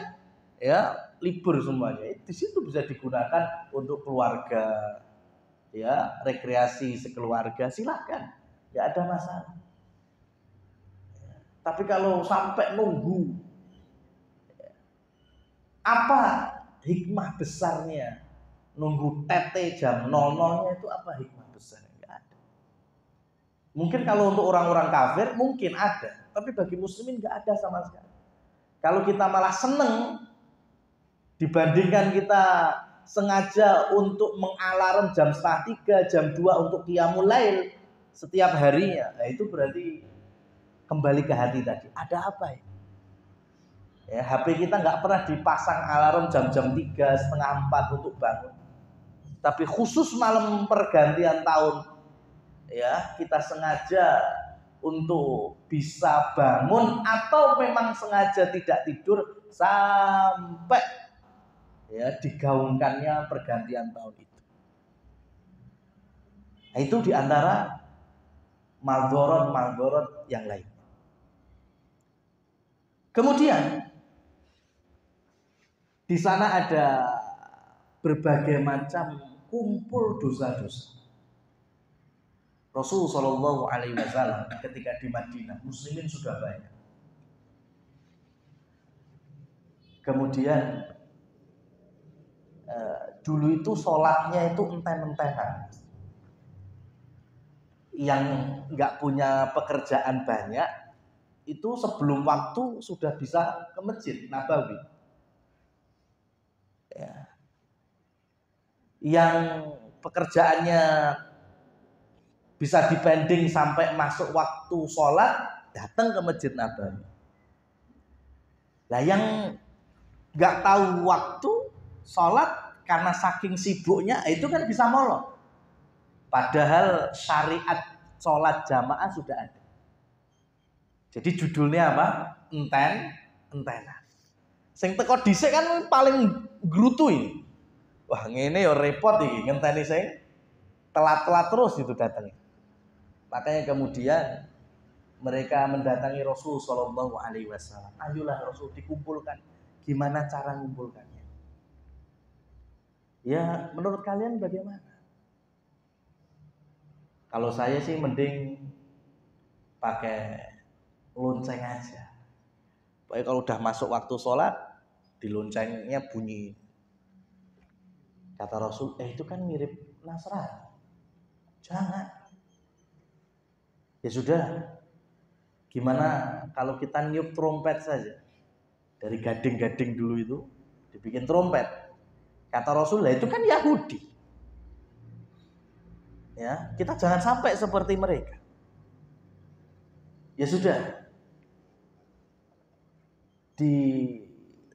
ya libur semuanya. Di situ bisa digunakan untuk keluarga, ya rekreasi sekeluarga, silakan, nggak ada masalah. Ya, tapi kalau sampai nunggu, ya, apa hikmah besarnya nunggu tete jam 00-nya itu apa hikmah besarnya? Nggak ada. Mungkin kalau untuk orang-orang kafir mungkin ada, tapi bagi muslimin nggak ada sama sekali. Kalau kita malah seneng dibandingkan kita sengaja untuk mengalarm jam 2:30, jam 2 untuk qiyamul lail setiap harinya, nah itu berarti kembali ke hati tadi. Ada apa ya? Ya, HP kita nggak pernah dipasang alarm jam-jam 3, setengah 4 untuk bangun. Tapi khusus malam pergantian tahun, ya kita sengaja untuk bisa bangun atau memang sengaja tidak tidur sampai ya digaungkannya pergantian tahun itu. Nah, itu diantara maldorot yang lain. Kemudian di sana ada berbagai macam kumpul dosa-dosa. Rasul Shallallahu Alaihi Wasallam ketika di Madinah, muslimin sudah banyak. Kemudian dulu itu sholatnya itu enten-entenan. Yang nggak punya pekerjaan banyak, itu sebelum waktu sudah bisa ke Masjid Nabawi. Ya. Yang pekerjaannya bisa dipending sampai masuk waktu sholat, datang ke Masjid Nabawi. Nah yang nggak tahu waktu sholat karena saking sibuknya, itu kan bisa molor. Padahal syariat sholat jamaah sudah ada. Jadi judulnya apa? Entenan. Sing teko dhisik kan paling grutu ini. Wah ngene ya repot iki, ngenteni sing telat-telat terus itu datangnya. Makanya kemudian mereka mendatangi Rasul Shallallahu Alaihi Wasallam. Ayolah Rasul dikumpulkan. Gimana cara mengumpulkannya? Ya menurut kalian bagaimana? Kalau saya sih mending pakai lonceng aja. Pokoknya kalau udah masuk waktu sholat, di loncengnya bunyi. Kata Rasul, itu kan mirip Nasrani. Jangan. Ya sudah, gimana kalau kita niup trompet saja? Dari gading-gading dulu itu dibikin trompet. Kata Rasulullah, itu kan Yahudi. Ya, kita jangan sampai seperti mereka. Ya sudah, di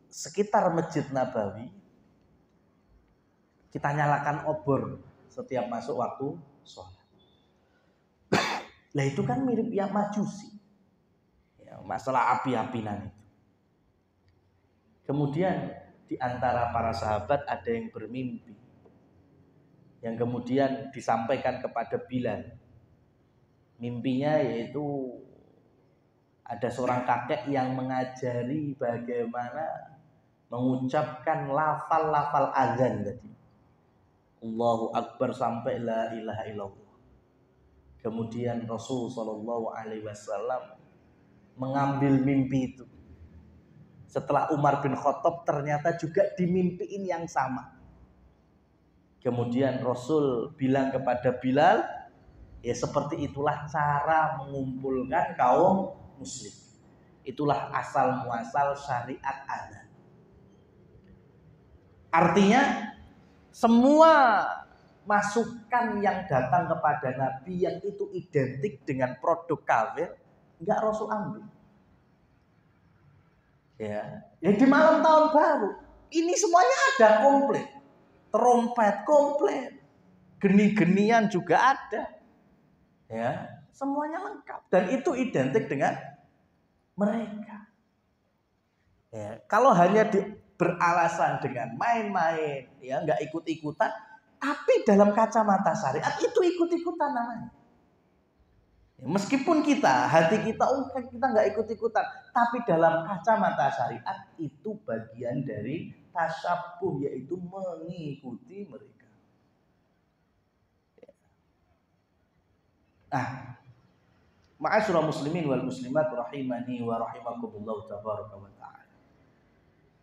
sekitar Masjid Nabawi kita nyalakan obor setiap masuk waktu sholat. Lah itu kan mirip yang Majusi. Ya, masalah api-apinan itu. Kemudian di antara para sahabat ada yang bermimpi. Yang kemudian disampaikan kepada Bilal. Mimpinya yaitu ada seorang kakek yang mengajari bagaimana mengucapkan lafal-lafal azan tadi. Allahu Akbar sampai la ilaha illallah. Kemudian Rasul Shallallahu Alaihi Wasallam mengambil mimpi itu. Setelah Umar bin Khattab ternyata juga dimimpiin yang sama. Kemudian Rasul bilang kepada Bilal, ya seperti itulah cara mengumpulkan kaum muslim. Itulah asal muasal syariat azan. Artinya semua masukan yang datang kepada Nabi yang itu identik dengan produk kafir, enggak Rasul ambil. Ya di malam tahun baru ini semuanya ada komplit, trompet komplit, geni-genian juga ada, ya semuanya lengkap dan itu identik dengan mereka. Ya, kalau hanya beralasan dengan main-main, ya nggak ikut-ikutan, tapi dalam kacamata syariat itu ikut-ikutan namanya. Ya, meskipun hati kita kita nggak ikut-ikutan, tapi dalam kacamata syariat itu bagian dari tasyabuh, yaitu mengikuti mereka. Nah, ma'asyiral muslimin wal muslimat rahimani wa rahimakumullah tabaraka wa ta'ala.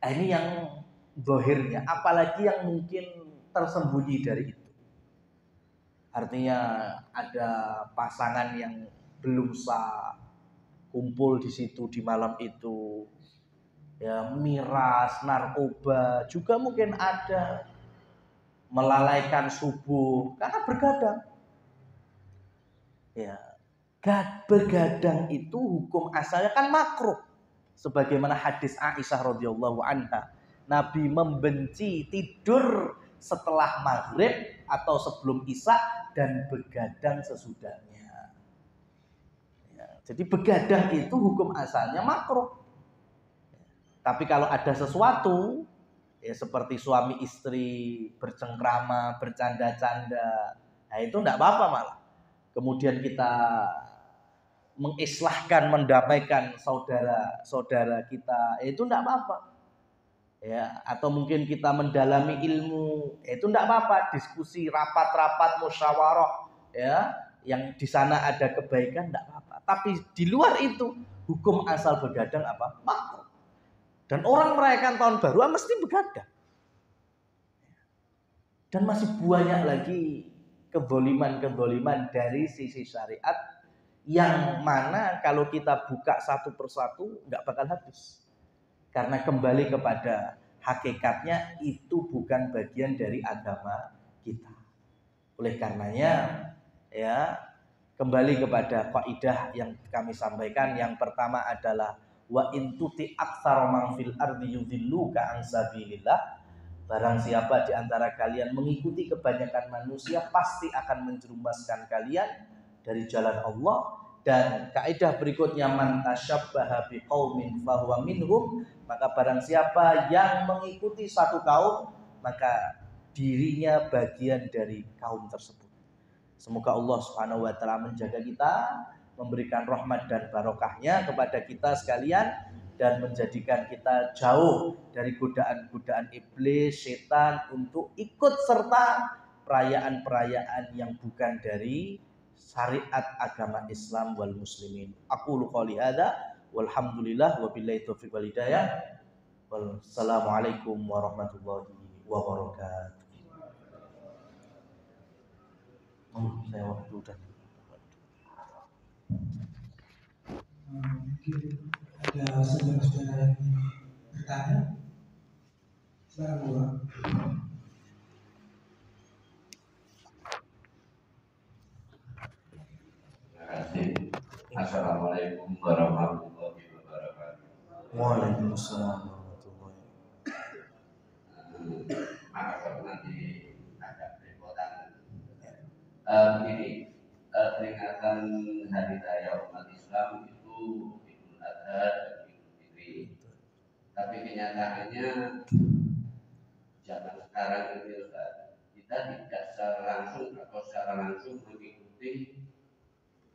Ini yang zahirnya, apalagi yang mungkin tersembunyi dari itu. Artinya ada pasangan yang belum sah kumpul di situ di malam itu, ya miras, narkoba juga mungkin ada, melalaikan subuh karena bergadang. Ya, bergadang itu hukum asalnya kan makruh. Sebagaimana hadis Aisyah radhiyallahu anha, Nabi membenci tidur setelah maghrib atau sebelum isya dan begadang sesudahnya. Ya, Jadi begadang itu hukum asalnya makruh. Tapi kalau ada sesuatu ya seperti suami istri bercengkrama, bercanda-canda, nah itu enggak apa-apa malah. Kemudian kita mengislahkan, mendamaikan saudara-saudara kita, itu enggak apa-apa. Ya, atau mungkin kita mendalami ilmu, itu enggak apa-apa, diskusi, rapat-rapat, musyawarah, ya, yang di sana ada kebaikan enggak apa-apa. Tapi di luar itu hukum asal begadang apa? Makruh. Dan orang merayakan tahun baru mesti begadang. Dan masih banyak lagi kezaliman-kezaliman dari sisi syariat yang mana kalau kita buka satu persatu nggak bakal habis. Karena kembali kepada hakikatnya itu bukan bagian dari agama kita. Oleh karenanya ya kembali kepada kaidah yang kami sampaikan, yang pertama adalah wa in tuti aktsara man fil ardi yudhilluka an sabilillah. Barang siapa di antara kalian mengikuti kebanyakan manusia pasti akan menjerumuskan kalian dari jalan Allah. Dan kaidah berikutnya man tasyabbaha biqaumin fahuwa minhum, maka barang siapa yang mengikuti satu kaum maka dirinya bagian dari kaum tersebut. Semoga Allah Subhanahu wa taala menjaga kita, memberikan rahmat dan barokahnya kepada kita sekalian, dan menjadikan kita jauh dari godaan-godaan iblis, setan untuk ikut serta perayaan-perayaan yang bukan dari syariat agama Islam wal muslimin. Aqulu qouli hadza walhamdulillah wabillahi taufiq wal hidayah. Wassalamualaikum warahmatullahi wabarakatuh. Saya waktu udah. Mungkin ada saudara-saudara yang bertanya. Silakan Bu. Terima kasih. Assalamualaikum warahmatullahi wabarakatuh. Waalaikumsalam warahmatullahi wabarakatuh. Maaf kalau nanti agak repotan. Begini, peringatan Hari Raya umat Islam itu Idul Adha dan Idul Fitri. Tapi kenyataannya zaman sekarang ini kita tidak secara langsung atau secara langsung mengikuti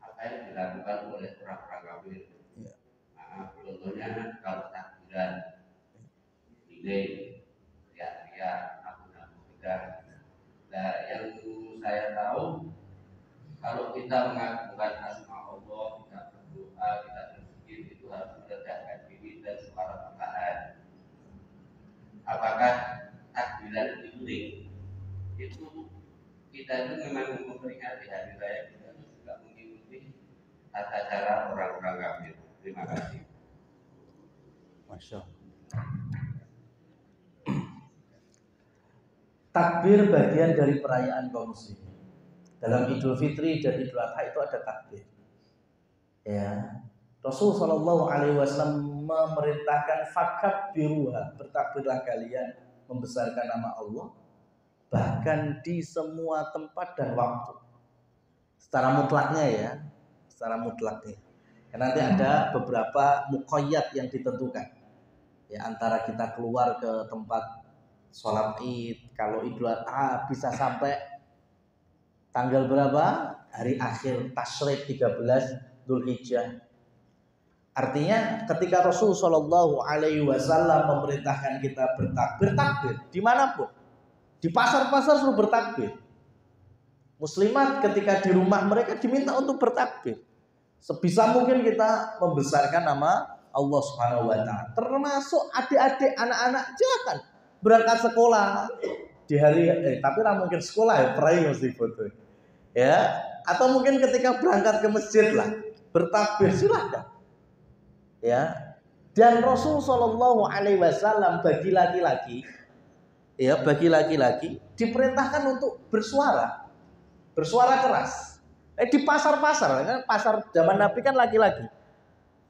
apa yang dilakukan oleh orang-orang kafir. Nah, contohnya kalau takbiran, delay, teriak-teriak, abu-abu tegang. Nah, yang saya tahu, kalau kita mengagungkan asma Allah, kita berdoa, kita berzikir, itu harus meledakkan diri dan suara perlahan. Apakah takbiran itu kita itu memang memperingati hari raya kita itu juga mengikuti tata cara orang-orang kafir? Terima kasih. Masya Allah. Takbir bagian dari perayaan kaum muslimin. Dalam Idul Fitri dan Idul Adha itu ada takbir. Ya, Rasul Shallallahu Alaihi Wasallam memerintahkan fakabbiruha, bertakbirlah kalian membesarkan nama Allah, bahkan di semua tempat dan waktu. Secara mutlaknya ya, secara mutlaknya. Ya, nanti ada beberapa muqayyad yang ditentukan. Ya, antara kita keluar ke tempat sholat id, kalau Idul Adha bisa sampai tanggal berapa? Hari akhir Tasyrik 13 Dzulhijjah. Artinya ketika Rasul Shallallahu Alaihi Wasallam memerintahkan kita bertakbir dimanapun, di pasar-pasar suruh bertakbir. Muslimat ketika di rumah mereka diminta untuk bertakbir. Sebisa mungkin kita membesarkan nama Allah Subhanahu Wa Taala. Termasuk adik-adik, anak-anak, silakan berangkat sekolah di hari tapi lah mungkin sekolah ya perai mesti foto ya, atau mungkin ketika berangkat ke masjid lah bertakbir silakan ya. Dan Rasul Shallallahu Alaihi Wasallam bagi laki-laki diperintahkan untuk bersuara keras di pasar-pasar kan, pasar zaman Nabi kan laki-laki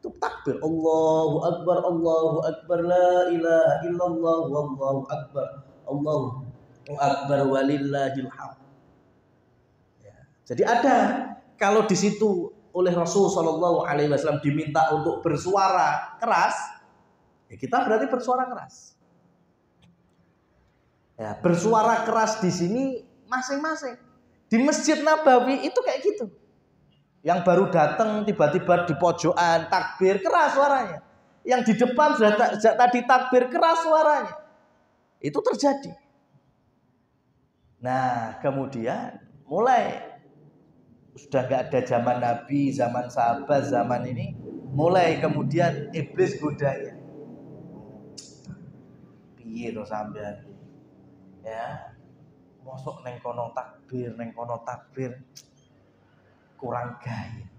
itu takbir Allahu Akbar la ilaha illallah wallahu akbar walillahil hamd. Ya. Jadi ada kalau di situ oleh Rasul Shallallahu Alaihi Wasallam diminta untuk bersuara keras, ya kita berarti bersuara keras. Ya, bersuara keras di sini masing-masing. Di Masjid Nabawi itu kayak gitu. Yang baru datang tiba-tiba di pojokan takbir keras suaranya. Yang di depan sudah tadi takbir keras suaranya. Itu terjadi. Nah, kemudian mulai sudah gak ada zaman Nabi, zaman sahabat, zaman ini mulai kemudian iblis godanya. Piye to sampean? Ya. Mosok neng kono takbir kurang gaya.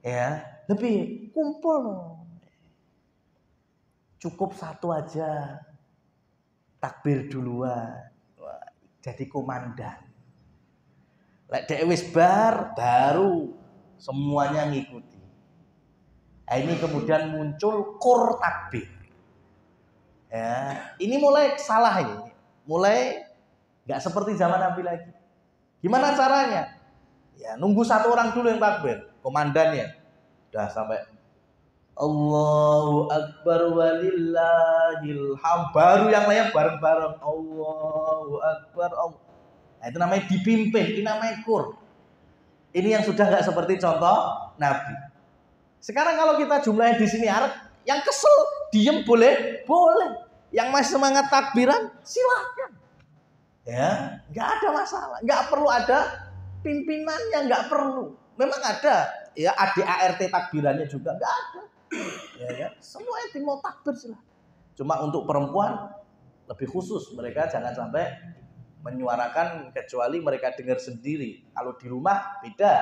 Ya, lebih kumpul loh. Cukup satu aja. Takbir duluan. Wah, jadi komandan. Lek dek wis bar baru semuanya ngikuti. Nah, ini kemudian muncul kur takbir. Ya, ini mulai salah ini. Mulai nggak seperti zaman Nabi lagi. Gimana caranya? Ya nunggu satu orang dulu yang takbir, komandannya. Udah sampai Allahu Akbar walillahil hamd. Baru yang lain bareng-bareng Allahu Akbar. Allah. Nah, itu namanya dipimpin, ini namanya kur. Ini yang sudah nggak seperti contoh Nabi. Sekarang kalau kita jumlahnya di sini yang kesel diem boleh, boleh. Yang masih semangat takbiran silahkan. Ya, nggak ada masalah, nggak perlu ada pimpinannya, nggak perlu. Memang ada, ya ADART takbirannya juga nggak ada. Ya, semuanya mau takbir silahkan. Cuma untuk perempuan lebih khusus, mereka jangan sampai menyuarakan kecuali mereka dengar sendiri. Kalau di rumah beda,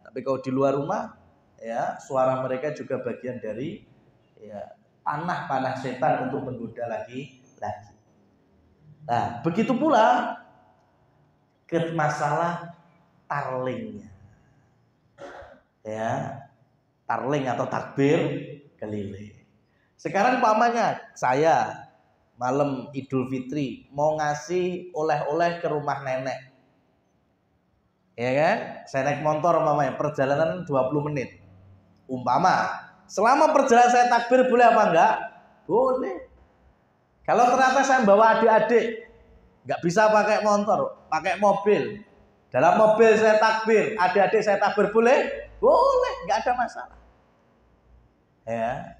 tapi kalau di luar rumah, ya suara mereka juga bagian dari ya panah setan untuk menggoda lagi. Nah, begitu pula ke masalah tarlingnya. Ya, tarling atau takbir keliling. Sekarang umpamanya saya malam Idul Fitri mau ngasih oleh-oleh ke rumah nenek. Ya kan? Saya naik motor umpamanya perjalanan 20 menit. Umpama, selama perjalanan saya takbir boleh apa enggak? Boleh. Kalau ternyata saya bawa adik-adik, nggak bisa pakai motor, pakai mobil. Dalam mobil saya takbir, adik-adik saya takbir boleh? Boleh, nggak ada masalah. Ya.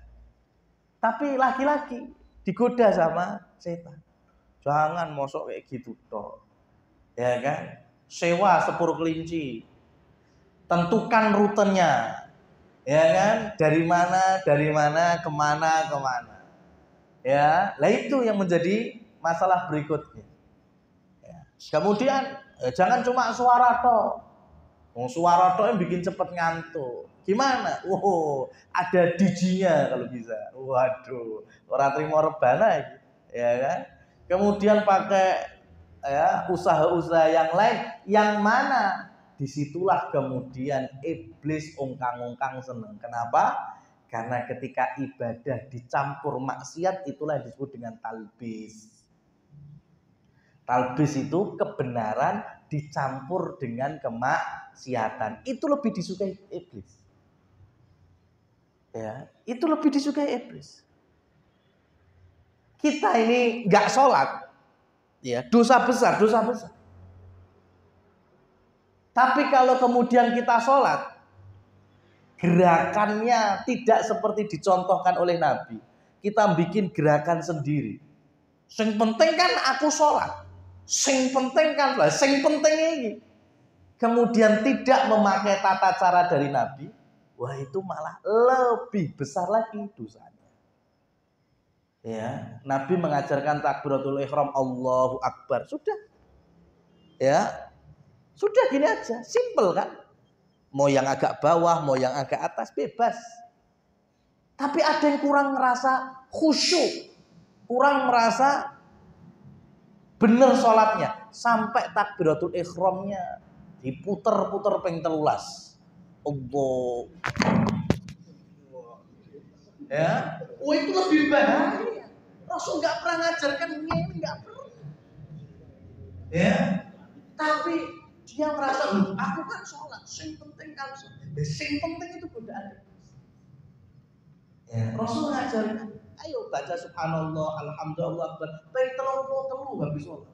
Tapi laki-laki digoda sama setan. Jangan mosok kayak gitu toh. Ya kan? Sewa 10 kelinci. Tentukan rutenya. Ya kan? Dari mana, kemana. Ya, lah itu yang menjadi masalah berikutnya. Ya. Kemudian jangan cuma suara toh. Suara toh yang bikin cepet ngantuk. Gimana? Ada DJ-nya kalau bisa. Waduh, orang terima rebana ya kan? Kemudian pakai ya usaha-usaha yang lain, yang mana disitulah kemudian iblis ungkang-ungkang seneng. Kenapa? Karena ketika ibadah dicampur maksiat, itulah yang disebut dengan talbis. Talbis itu kebenaran dicampur dengan kemaksiatan. Itu lebih disukai iblis. Ya, itu lebih disukai iblis. Kita ini nggak sholat, ya dosa besar. Tapi kalau kemudian kita sholat, gerakannya tidak seperti dicontohkan oleh Nabi. Kita bikin gerakan sendiri. Sing penting kan aku sholat. Sing penting ini. Kemudian tidak memakai tata cara dari Nabi. Wah, itu malah lebih besar lagi dosanya. Ya, Nabi mengajarkan takbiratul ihram Allahu Akbar. Sudah. Ya. Sudah gini aja, simple kan? Mau yang agak bawah, mau yang agak atas, bebas. Tapi ada yang kurang merasa khusyuk, kurang merasa bener sholatnya, sampai takbiratul ihramnya diputer-puter ping 13. Allah. Ya, itu lebih bahaya. Rasul nggak pernah ngajarkan ini, nggak perlu. Ya, tapi Dia merasa, aku kan sholat, sing penting kan sholat. Sing penting itu godaan iblis. Ya, Rasul ngajarin, ayo baca subhanallah, alhamdulillah, ping 33 habis sholat.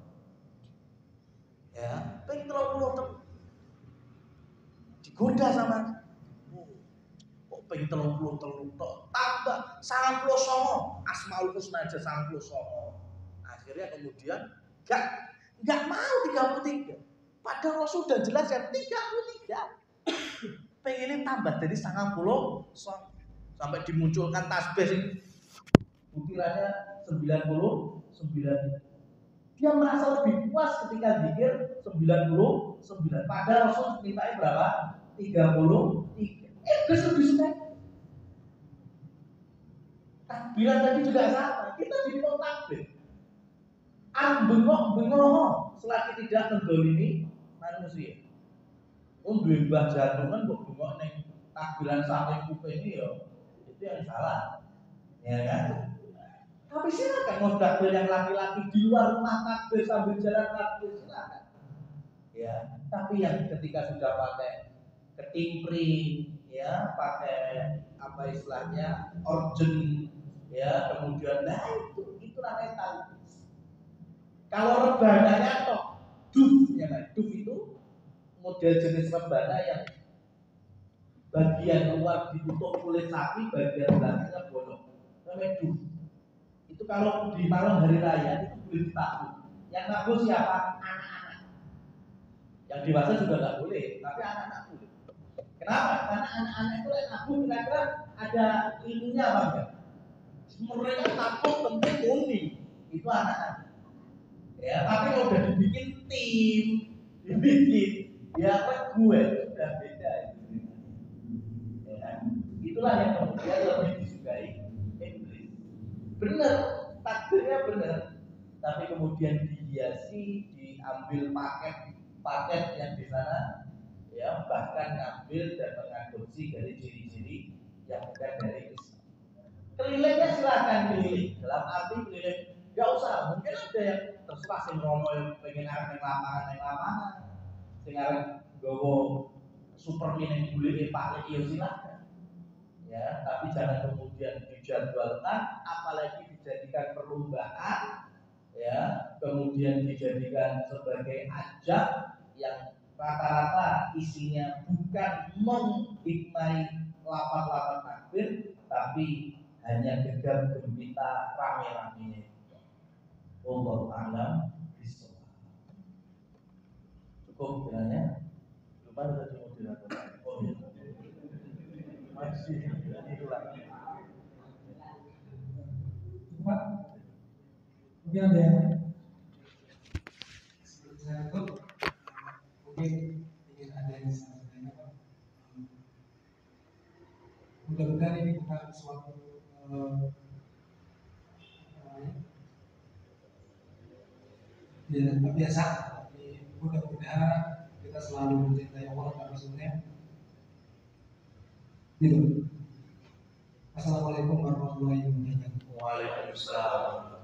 Ya, ping 33 digoda sama kok ping 33 tok, tambah 99 Asmaul Husna aja 99. Akhirnya kemudian enggak mau 33. Padahal Rasul sudah jelas ya 33. Pengennya tambah dari 90 sampai dimunculkan tasbih ini butirannya 99. Dia merasa lebih puas ketika zikir 99. Padahal Rasul mintanya berapa? 33. Iblis lebih suka. Takbiran tadi juga sama. Kita jadi mau takbir. Bengok selagi tidak mendolimi manusia. Duwe mbah jantungan kok bengok ning takbiran samping kuping ini ya itu yang salah. Ya kan? Tapi silakan mau takbir yang laki-laki di luar rumah takbir sambil jalan takbir silakan. Ya, tapi yang ketika sudah pakai ketimpring, ya, pakai apa istilahnya organ, ya, kemudian itu namanya talbis. Kalau rebananya toh duf, ya kan? Duf itu model jenis rebana yang bagian luar ditutup kulit sapi, bagian belakangnya bolong. Namanya duf. Itu kalau di malam hari raya itu boleh ditabur. Yang nabur siapa? Anak-anak. Yang dewasa juga nggak boleh, tapi anak-anak boleh. Kenapa? Karena anak-anak itu yang nabur kira-kira ada ilmunya apa enggak? Mereka takut penting murni. Itu anak-anak. Ya, tapi kalau udah dibikin tim, ya gue sudah beda. Ya, itulah yang kemudian lebih disukai iblis. Benar, takdirnya benar, tapi kemudian dihiasi, diambil paket yang di sana, ya bahkan ngambil dan mengadopsi dari ciri-ciri yang bukan dari Islam. Kelilingnya silakan keliling, dalam arti keliling, gak usah. Mungkin ada yang terserah sing rono yang pengen arep ning lapangan, sing arep gowo Superman yang boleh Pak Lek silakan. Ya, tapi jangan kemudian dijadwalkan, apalagi dijadikan perlombaan, ya, kemudian dijadikan sebagai ajang yang rata-rata isinya bukan menghikmai lapan-lapan takbir, tapi hanya gegap gempita rame-rame. Wallahu a'lam bishawab. Cukup kiranya. Lupa ada moderator. Oh iya. Masih itulah. Pak, mungkin ada yang sebelum saya tutup, mungkin ingin ada yang saya tanya Pak. Mudah-mudahan ini bukan suatu ya biasa, tapi mudah-mudahan kita selalu mencintai Allah dan Rasulnya. Gitu. Assalamualaikum warahmatullahi wabarakatuh. Waalaikumsalam.